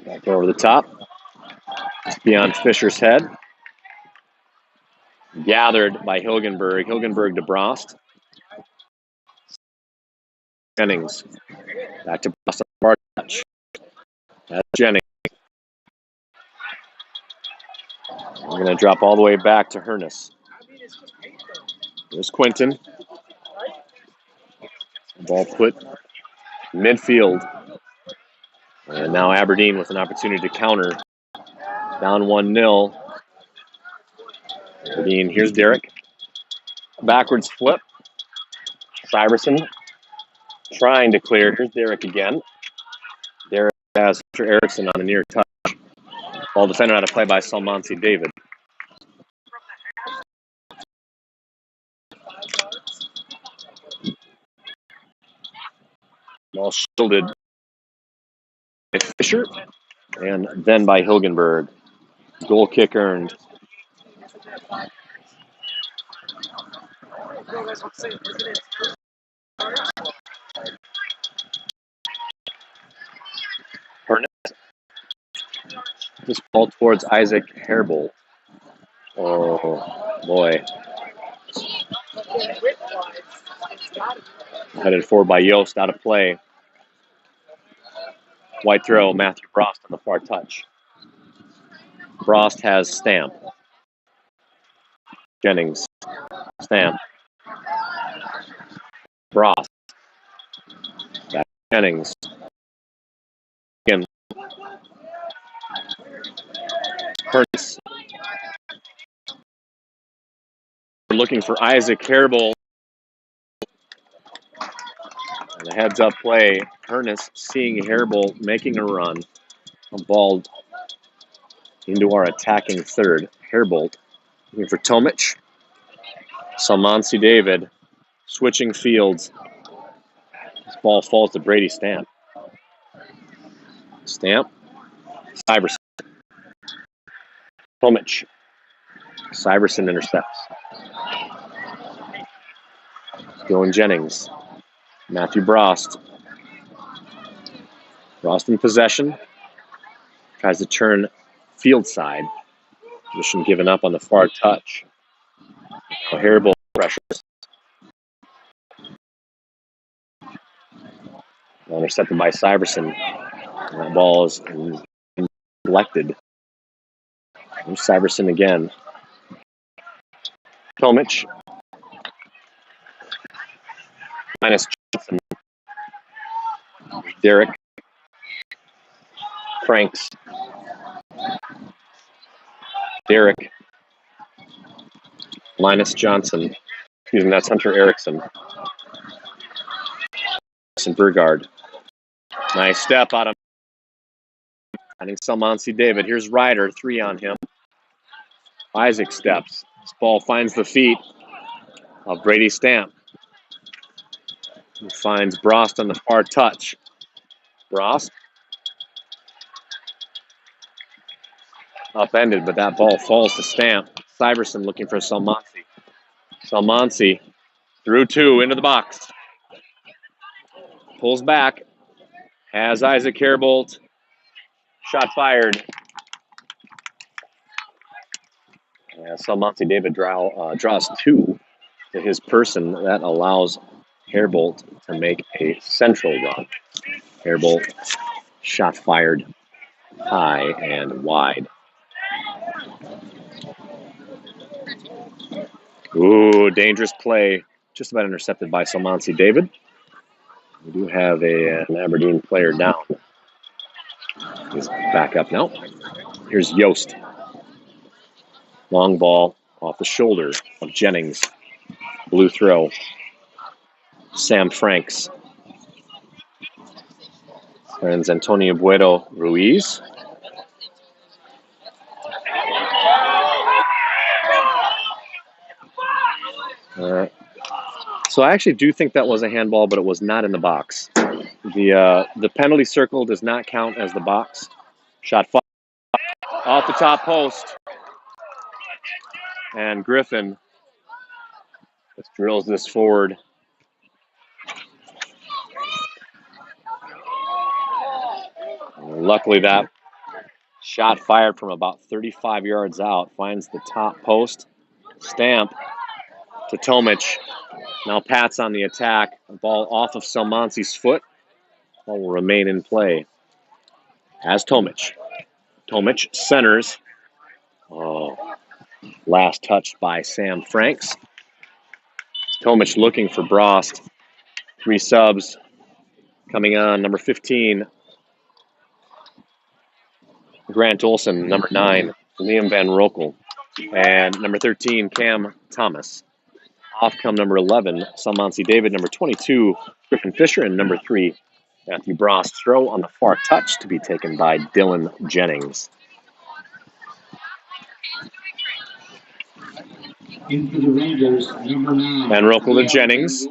Back over the top. Just beyond Fisher's head. Gathered by Hilgenberg. Hilgenberg to Brost. Jennings. Back to Brost on the far touch. That's Jennings. going to drop all the way back to Hernus. There's Quinton. Ball put midfield. And now Aberdeen with an opportunity to counter. Down 1-0. Aberdeen, here's Derek. Backwards flip. Syverson trying to clear. Here's Derek again. Derek has Erickson on a near touch. Ball defended out of play by Salmansi David. Ball shielded by Fisher and then by Hilgenberg. Goal kick earned. Hernus. This ball towards Isaac Hairbolt. Oh, boy. Headed forward by Yost, out of play. White throw, Matthew Frost on the far touch. Frost has Stamp. Jennings. Stamp. Frost. Back Jennings. Again. Hernus. We're looking for Isaac Hairbolt. And a heads-up play. Hernus seeing Hairbolt making a run. A ball into our attacking third. Hairbolt looking for Tomic. Salmansi David switching fields. This ball falls to Brady Stamp. Stamp. Syverson. Tomic. Syverson intercepts. Going Jennings. Matthew Brost. Brost in possession. Tries to turn field side. Position given up on the far touch. Hairbolt pressures. Intercepted by Syverson. That ball is neglected. There's Syverson again. Tomic. Minus Johnson. Derek. Franks. Derek. Linus Johnson. Excuse me, that's Hunter Erickson. Burgard. Nice step out of finding Salmansi David. Here's Ryder, 3 on him. Isaac steps. This ball finds the feet of Brady Stamp. He finds Brost on the far touch. Brost. Upended, but that ball falls to Stamp. Syverson looking for Salmansi. Salmansi through 2 into the box. Pulls back. Has Isaac Hairbolt. Shot fired. Salmansi David draws 2 to his person. That allows Hairbolt to make a central run. Hairbolt shot fired high and wide. Ooh, dangerous play. Just about intercepted by Salmansi David. We do have an Aberdeen player down. He's back up now. Here's Yost. Long ball off the shoulder of Jennings. Blue throw. Sam Franks. Friends Antonio Buedo Ruiz. So I actually do think that was a handball, but it was not in the box. The penalty circle does not count as the box. Shot fired off the top post. And Griffin just drills this forward. Luckily, that shot fired from about 35 yards out finds the top post. Stamp to Tomic. Now Pat's on the attack. The ball off of Salmansi's foot. Ball will remain in play. As Tomic. Tomic centers. Oh, Last touched by Sam Franks. Tomic looking for Brost. 3 subs coming on. Number 15, Grant Olson. Number 9, Liam Van Rokel. And number 13, Cam Thomas. Off come number 11, Salmansi David. Number 22, Griffin Fisher. And number 3, Matthew Brost. Throw on the far touch to be taken by Dylan Jennings. In for the Rangers, number 9. Van Rokel to Jennings.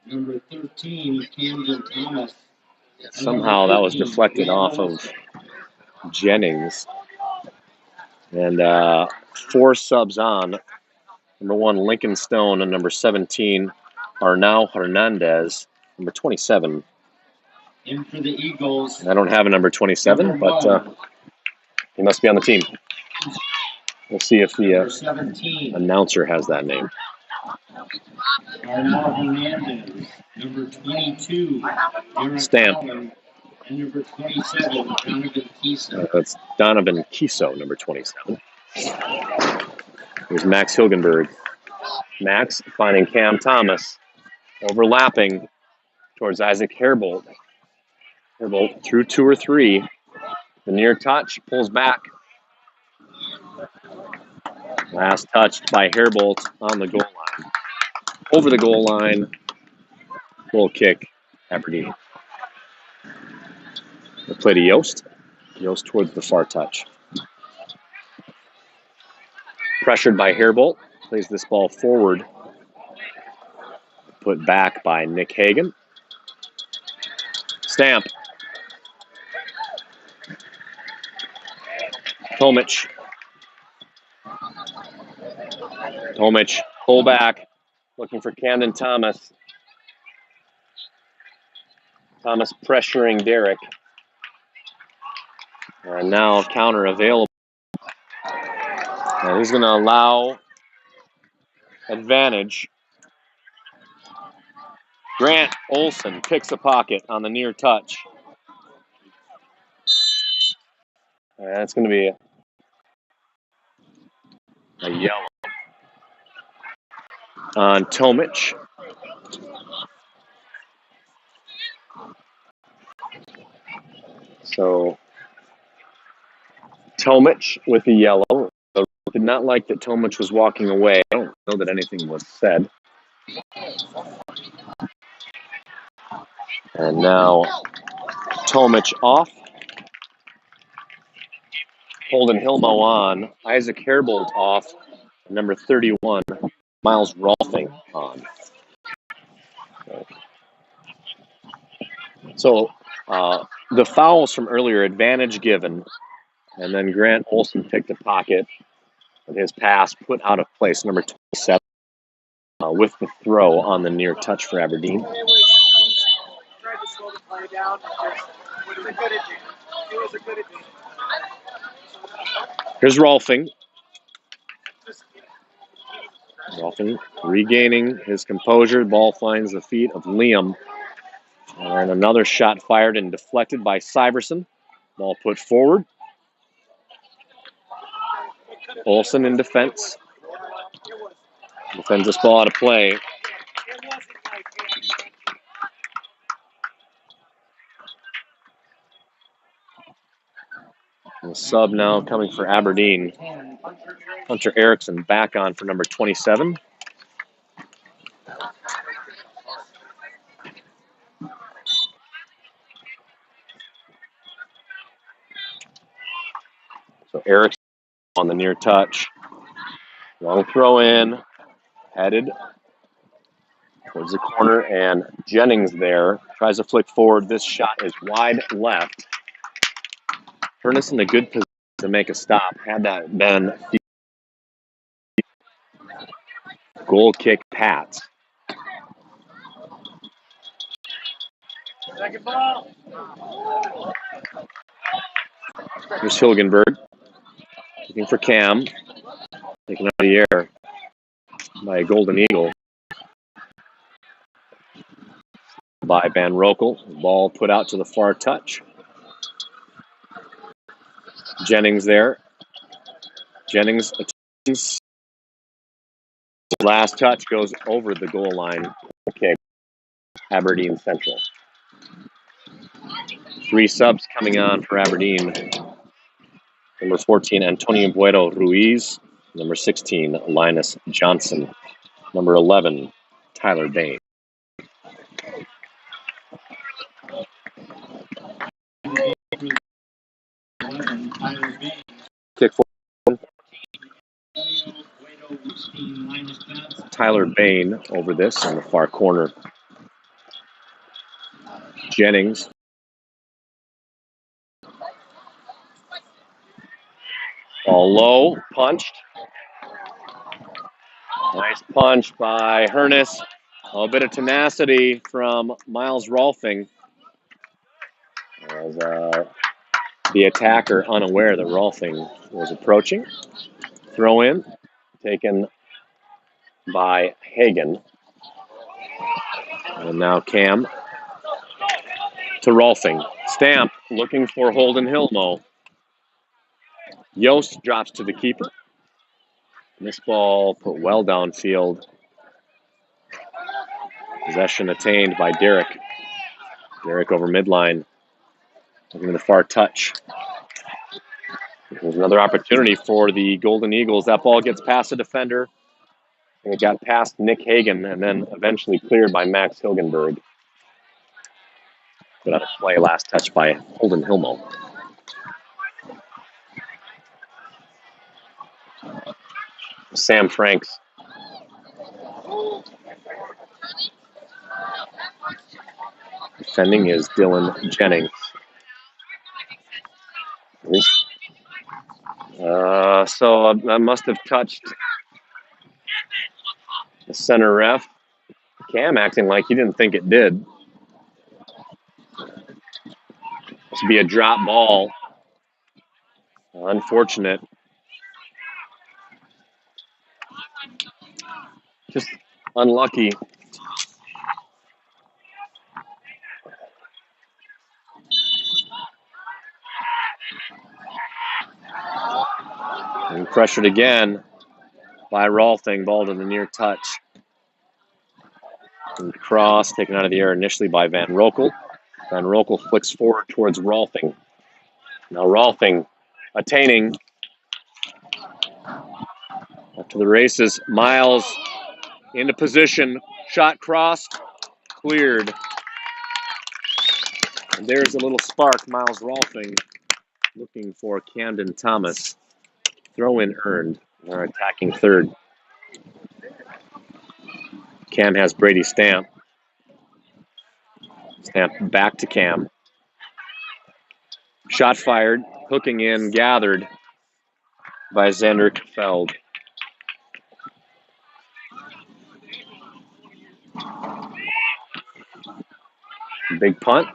Number 13, Camden Thomas. Somehow that was deflected off of Jennings. And 4 subs on. Number 1, Lincoln Stone, and number 17, Arnau Hernandez. Number 27. In for the Eagles. I don't have a number 27, but he must be on the team. We'll see if the announcer has that name. Arnau Hernandez. Number 22, Derek Stamp. Allen, and number 27, Donovan Kiso. That's Donovan Kiso, number 27. Here's Max Hilgenberg. Max finding Cam Thomas. Overlapping towards Isaac Herbold. Herbold through 2 or 3. The near touch, pulls back. Last touched by Herbold on the goal line. Over the goal line. Goal kick, Aberdeen. The play to Yost. Yost towards the far touch. Pressured by Herbold. Plays this ball forward. Put back by Nick Hagan. Stamp. Tomic. Tomic, pull back. Looking for Camden Thomas. Thomas pressuring Derek. And now counter available. And he's going to allow advantage. Grant Olson picks a pocket on the near touch. And that's going to be a yellow on Tomic. So Tomic with the yellow. I did not like that Tomic was walking away. I don't know that anything was said. And now Tomic off. Holden Hilmo on. Isaac Herbold off. Number 31, Miles Rolfing on. So the fouls from earlier, advantage given. And then Grant Olson picked a pocket. And his pass put out of place. Number 27 with the throw on the near touch for Aberdeen. Here's Rolfing. Rolfing regaining his composure. Ball finds the feet of Liam. And another shot fired and deflected by Syverson. Ball put forward. Olsen in defense. Defends this ball out of play. And the sub now coming for Aberdeen. Hunter Erickson back on for number 27. So Erickson on the near touch. Long throw in. Headed towards the corner, and Jennings there tries to flick forward. This shot is wide left. Furness in a good position to make a stop. Had that been goal kick Pats. Second ball. Here's Hilgenberg. Looking for Cam. Taken out of the air by a Golden Eagle. By Van Rokel. Ball put out to the far touch. Jennings there. Jennings Last touch goes over the goal line. Okay, Aberdeen Central. 3 subs coming on for Aberdeen. Number 14, Antonio Buero Ruiz. Number 16, Linus Johnson. Number 11, Tyler Bain. Kick for Tyler Bain over this in the far corner. Jennings. All low, punched. Nice punch by Hernes. A little bit of tenacity from Miles Rolfing. As the attacker unaware that Rolfing was approaching. Throw in, taken by Hagen. And now Cam to Rolfing. Stamp looking for Holden Hilmo. Yost drops to the keeper. This ball put well downfield. Possession attained by Derek. Derek over midline. Looking to the far touch. There's another opportunity for the Golden Eagles. That ball gets past the defender. And it got past Nick Hagen and then eventually cleared by Max Hilgenberg. But out of play, last touch by Holden Hilmo. Sam Franks. Defending is Dylan Jennings. So that must have touched the center ref. Cam acting like he didn't think it did. This would be a drop ball. Unfortunate. Just unlucky. And pressured again by Rolfing. Ball to the near touch. And cross taken out of the air initially by Van Rokel. Van Rokel flicks forward towards Rolfing. Now Rolfing attaining. Up to the races. Miles into position. Shot crossed. Cleared. And there's a little spark. Miles Rolfing looking for Camden Thomas. Throw in earned. They're attacking third. Cam has Brady Stamp. Stamp back to Cam. Shot fired. Hooking in. Gathered by Xander Feld. Big punt.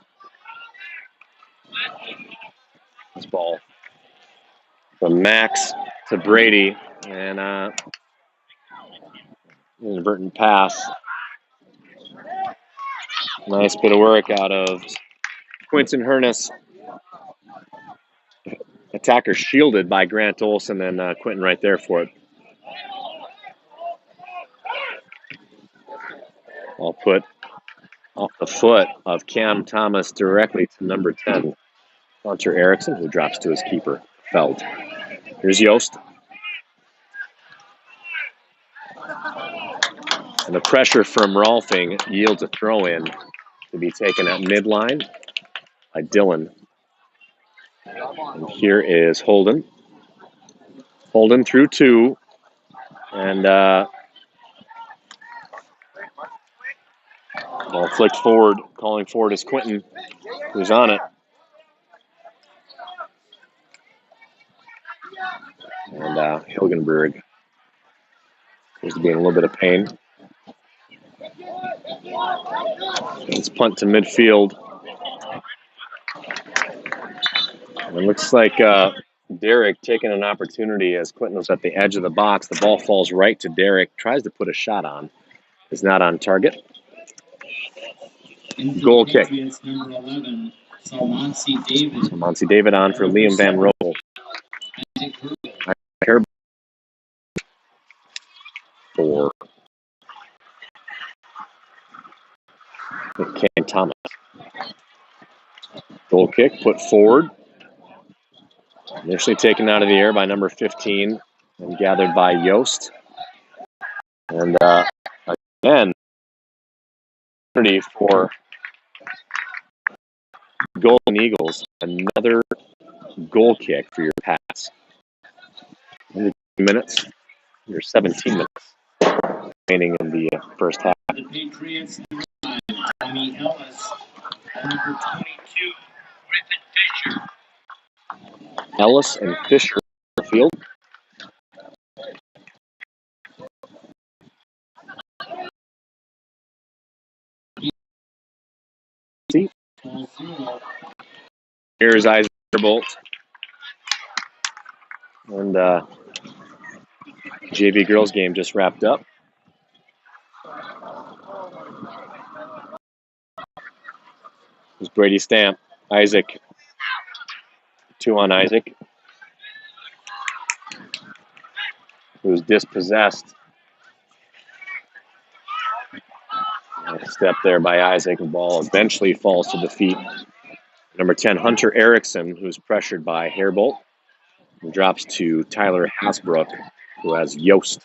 This ball from Max to Brady. And inadvertent pass. Nice bit of work out of Quinton Hernes. Attacker shielded by Grant Olson and Quinton right there for it. I'll put off the foot of Cam Thomas directly to number 10, Hunter Erickson, who drops to his keeper, Feld. Here's Yost. And the pressure from Rolfing yields a throw-in to be taken at midline by Dylan. And here is Holden. Holden through 2. And ball flicked forward. Calling forward is Quinton, who's on it. And Hilgenberg seems to be in a little bit of pain. It's punt to midfield. And it looks like Derek taking an opportunity as Quinton was at the edge of the box. The ball falls right to Derek. Tries to put a shot on. Is not on target. Goal kick. Number 11, Salmonsi David. Salmonsi David on for Liam Van Rokel. Goal kick put forward. Initially taken out of the air by number 15 and gathered by Yost. And again, opportunity for Golden Eagles. Another goal kick for your pass. Under 2 minutes. You're 17 minutes remaining in the first half. The Patriots, Tommy Ellis, number 22, Griffin Fisher. Ellis and Fisher in the field. Here's Eiserbolt. And JV girls game just wrapped up. There's Brady Stamp. Isaac. 2 on Isaac. Who's dispossessed. A step there by Isaac. The ball eventually falls to the feet. Number 10, Hunter Erickson, who's pressured by Hairbolt. And drops to Tyler Hasbrook, who has Yost.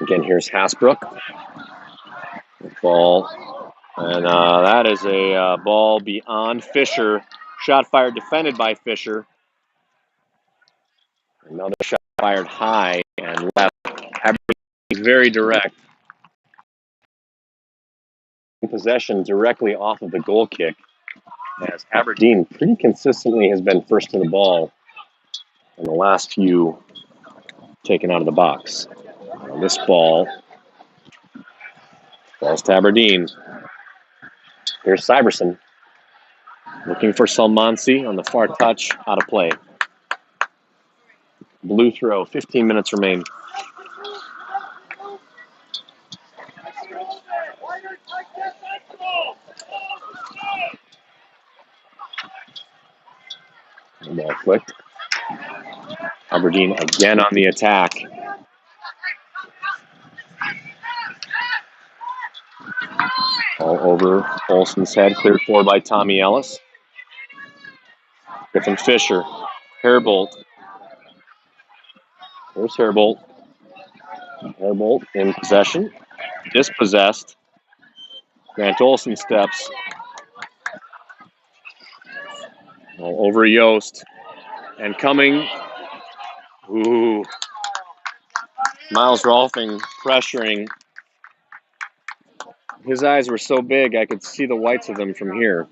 Again, here's Hasbrook. Ball. And that is a ball beyond Fisher. Shot fired, defended by Fisher. Another shot fired high and left. Aberdeen very direct. Possession directly off of the goal kick, as Aberdeen pretty consistently has been first to the ball in the last few taken out of the box. This ball falls to Aberdeen. Here's Syverson looking for Salmansi on the far touch, out of play. Blue throw, 15 minutes remain. The ball flicked. Aberdeen again on the attack. All over Olsen's head, cleared forward by Tommy Ellis. Griffin Fisher, Hairbolt. There's Hairbolt. Hairbolt in possession. Dispossessed. Grant Olsen steps. All over Yost. And coming. Ooh. Miles Rolfing pressuring. His eyes were so big I could see the whites of them from here.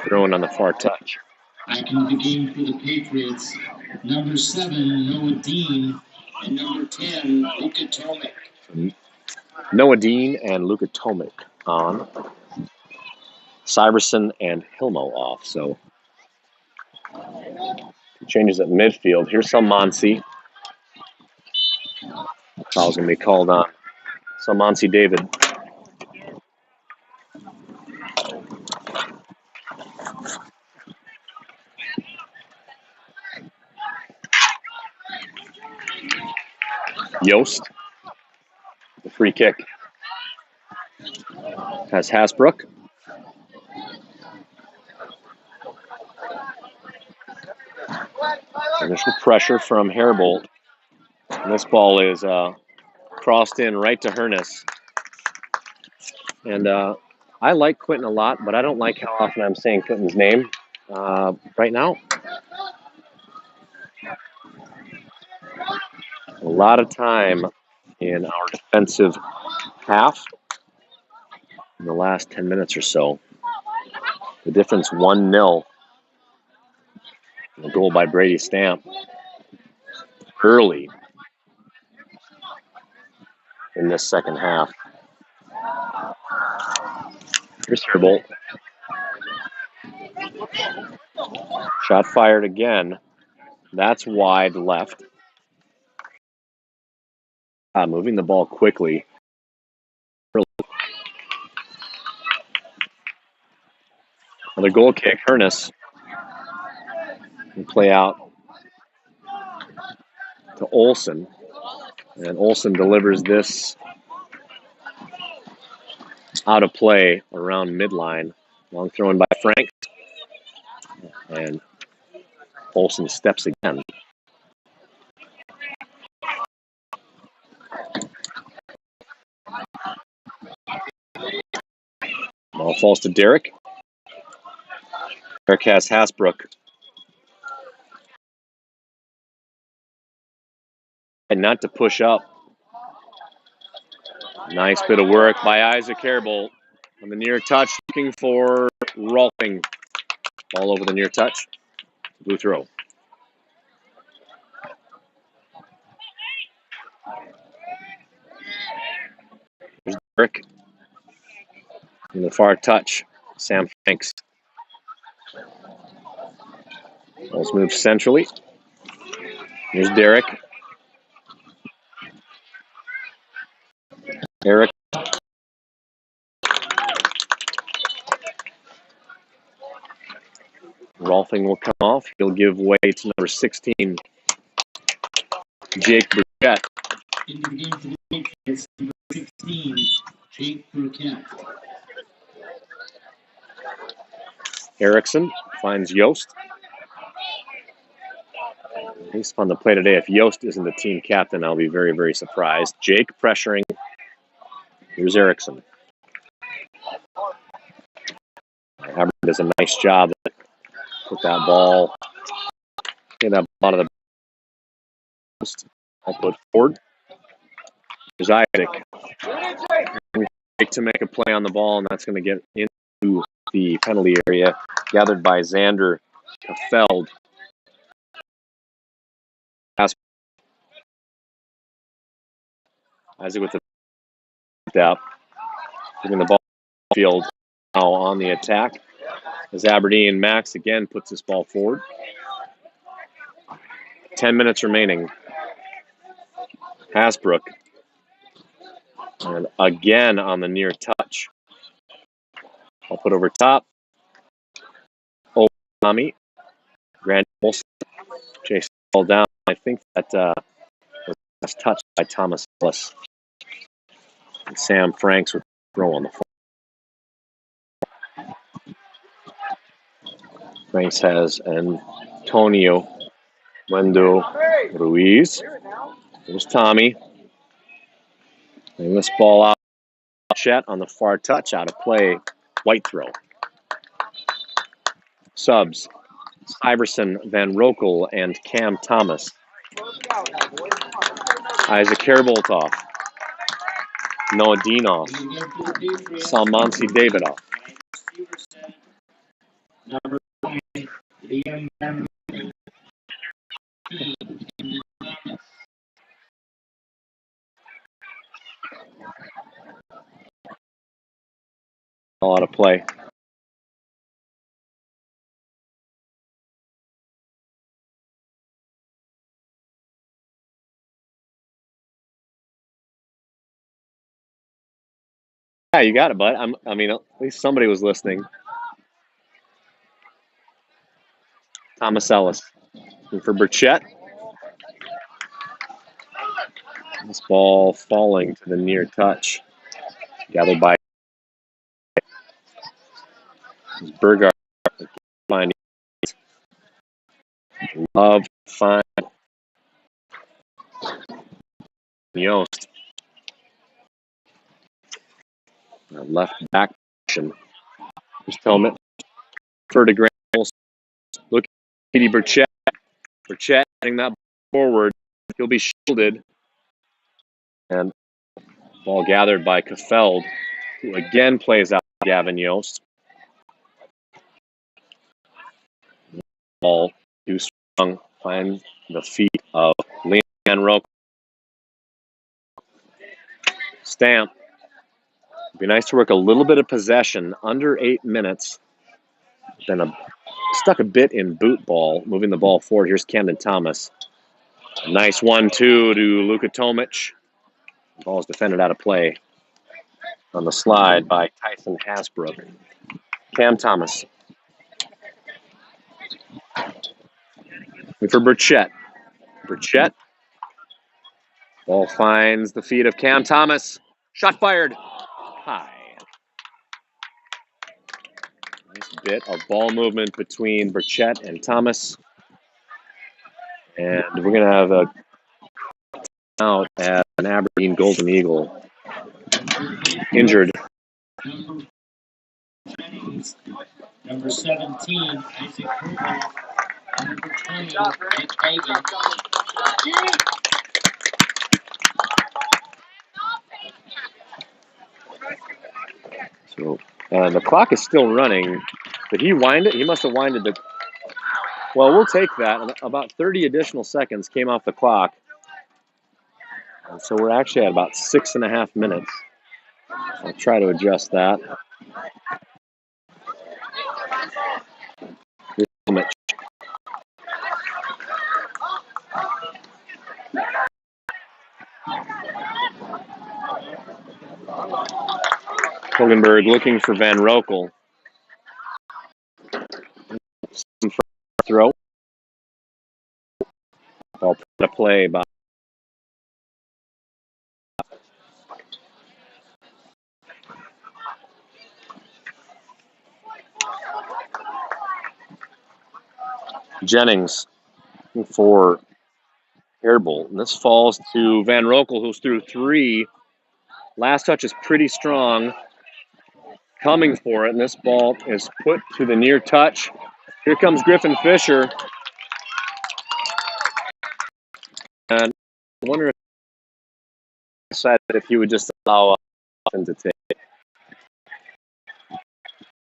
Throwing on the far touch. Back into the game for the Patriots, number 7, Noah Dean, and number 10, Luka Tomic. Noah Dean and Luka Tomic on. Syverson and Hilmo off. So changes at midfield. Here's Salmansi. Foul's going to be called on Salmansi David. Yost. The free kick. Has Hasbrook. Initial pressure from Hairbolt. And this ball is crossed in right to Hernus. And I like Quentin a lot, but I don't like how often I'm saying Quentin's name right now. A lot of time in our defensive half in the last 10 minutes or so. The difference 1-0. A goal by Brady Stamp early in this second half. Here's Hairbolt. Shot fired again. That's wide left. Moving the ball quickly. Another goal kick. Hernus. And play out to Olsen. And Olsen delivers this out of play around midline. Long throw in by Frank. And Olsen steps again. Ball falls to Derek. Derek has Hasbrook. And not to push up. Nice bit of work by Isaac Herbold on the near touch, looking for Rolfing. Ball over the near touch. Blue throw. There's Derek. In the far touch, Sam Franks. Ball's moved centrally. Here's Derek. Eric. Rolfing will come off. He'll give way to number 16, Jake Burkett. Into the game for the Patriots, number 16, Jake Burkett. Erickson finds Yost. He's on the play today. If Yost isn't the team captain, I'll be very, very surprised. Jake pressuring. Here's Erickson. Aberdeen does a nice job. Put that ball. Get that ball out of the post. I'll put forward. There's Isaac. To make a play on the ball, and that's going to get into the penalty area. Gathered by Xander Feld. Isaac with the step. Giving the ball field now on the attack. As Aberdeen, Max again puts this ball forward. 10 minutes remaining. Hasbrook. And again on the near touch. I'll put over top. Oh, Tommy. Grant Olsen. Chase the ball down. I think that was touched by Thomas Ellis. And Sam Franks with the throw on the floor. Franks has Antonio Wendo Ruiz. There's Tommy. And this ball out. Chet on the far touch, out of play. White throw. Subs. Iverson, Van Rokel, and Cam Thomas. Isaac Herbold off. Noah Dean off. Salmansi David off. All out of play. Yeah, you got it, bud. I mean, at least somebody was listening. Thomas Ellis. And for Burchett. This ball falling to the near touch. Gathered by Burgard. Finding Love to find Yost. Left back position. Just tell him it. For to Grant Olsen. Look at Petey Burchett. Burchett getting that forward. He'll be shielded. And ball gathered by Kefeld, who again plays out Gavin Yost. Ball too strong. Find the feet of Leon Roque. Stamp. It'd be nice to work a little bit of possession under 8 minutes. Then stuck a bit in boot ball, moving the ball forward. Here's Camden Thomas. Nice 1-2 to Luka Tomic. The ball is defended out of play on the slide by Tyson Hasbrook. Cam Thomas. For Burchett. Burchett. Ball finds the feet of Cam Thomas. Shot fired. High. Nice bit of ball movement between Burchett and Thomas. And we're going to have a out at an Aberdeen Golden Eagle. Injured. Number 17, Isaac Kruger. Number 20, Nick Hagan. So the clock is still running. Did he wind it? He must have winded the. Well, we'll take that. About 30 additional seconds came off the clock. And so we're actually at about 6.5 minutes. I'll try to adjust that. Hogenberg looking for Van Rokel. Throw. I'll put a play by. Jennings for Airbolt. And this falls to Van Rokel, who's through 3. Last touch is pretty strong. Coming for it, and this ball is put to the near touch. Here comes Griffin Fisher. And I wonder if he decided if he would just allow him to take.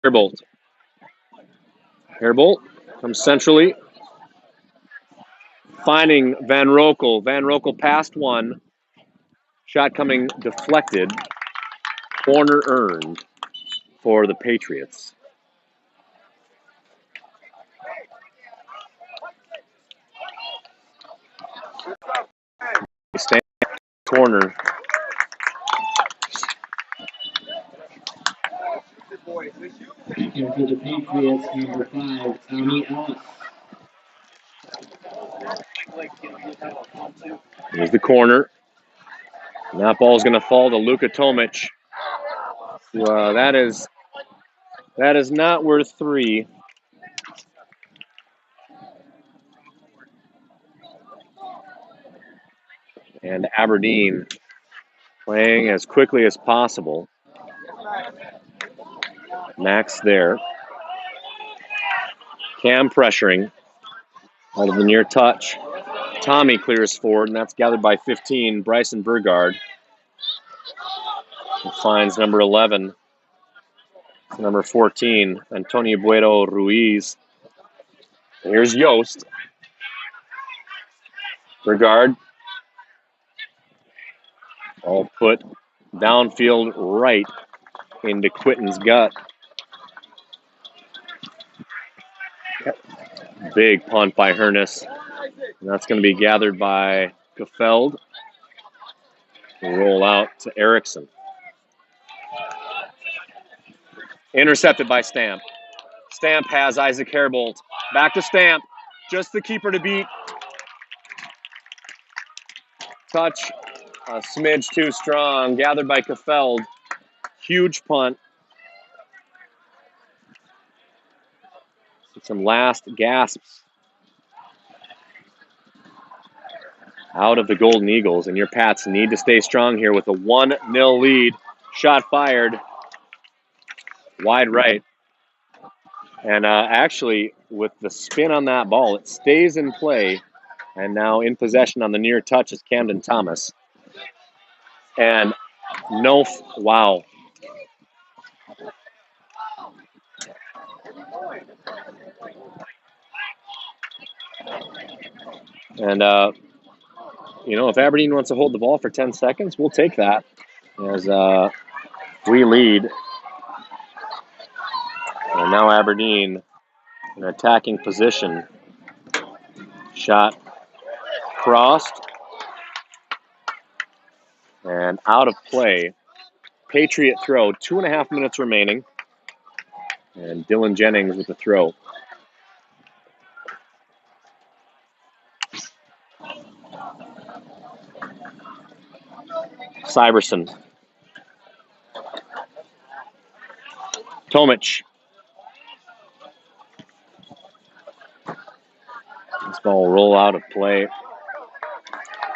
Airbolt. Airbolt comes centrally. Finding Van Rokel. Van Rokel passed one. Shot coming deflected. Corner earned for the Patriots. Stand corner. And for the Patriots, number 5, Tommy Ellis. Here's the corner. And that ball is going to fall to Luka Tomic. That is not worth 3. And Aberdeen playing as quickly as possible. Max there. Cam pressuring out of the near touch. Tommy clears forward, and that's gathered by 15, Bryson Burgard. Finds number 11. Number 14, Antonio Buero Ruiz. Here's Yost. Burgard. All put downfield right into Quitten's gut. Big punt by Hernus. And that's going to be gathered by Gefeld. Roll out to Erickson. Intercepted by Stamp. Stamp has Isaac Herbold. Back to Stamp. Just the keeper to beat. Touch a smidge too strong. Gathered by Gefeld. Huge punt. Some last gasps out of the Golden Eagles. And your Pats need to stay strong here with a 1-0 lead. Shot fired. Wide right. And actually, with the spin on that ball, it stays in play. And now in possession on the near touch is Camden Thomas. And wow. And, if Aberdeen wants to hold the ball for 10 seconds, we'll take that as we lead. And now Aberdeen in attacking position. Shot crossed and out of play. Patriot throw, 2.5 minutes remaining. And Dylan Jennings with the throw. Syverson. Tomic. Ball roll out of play.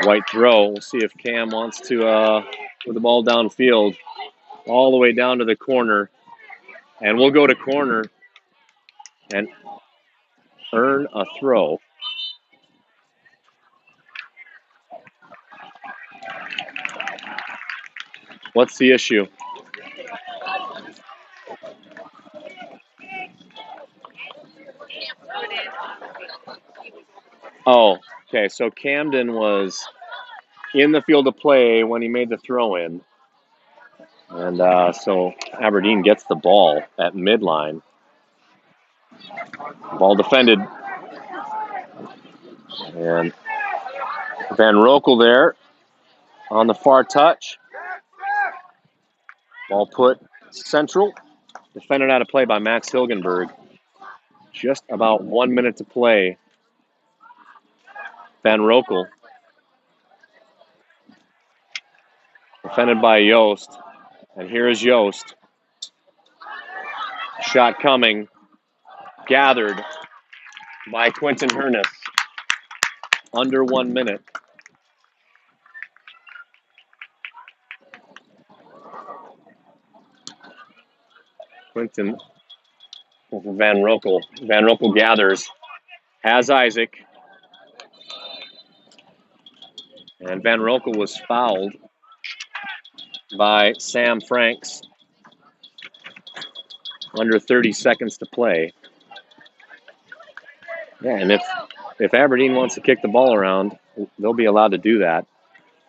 White throw. We'll see if Cam wants to put the ball downfield, all the way down to the corner. And we'll go to corner and earn a throw. What's the issue? Oh, okay. So Camden was in the field of play when he made the throw in. And so Aberdeen gets the ball at midline. Ball defended. And Van Rokel there on the far touch. Ball put central. Defended out of play by Max Hilgenberg. Just about 1 minute to play. Van Rokel. Defended by Yost. And here is Yost. Shot coming. Gathered by Quentin Hernes. Under 1 minute. Quentin Van Rokel. Van Rokel gathers. Has Isaac. And Van Rokel was fouled by Sam Franks. Under 30 seconds to play. Yeah, and if Aberdeen wants to kick the ball around, they'll be allowed to do that.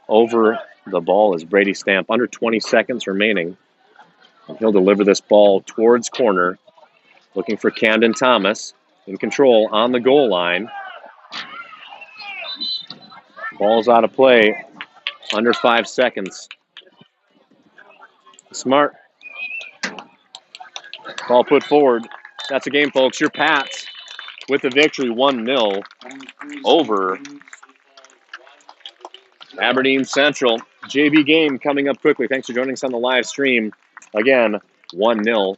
Over the ball is Brady Stamp. Under 20 seconds remaining. And he'll deliver this ball towards corner. Looking for Camden Thomas. In control on the goal line. Ball's out of play. Under 5 seconds. Smart. Ball put forward. That's a game, folks. Your Pats with the victory 1-0 over Aberdeen Central. JV game coming up quickly. Thanks for joining us on the live stream. Again, 1-0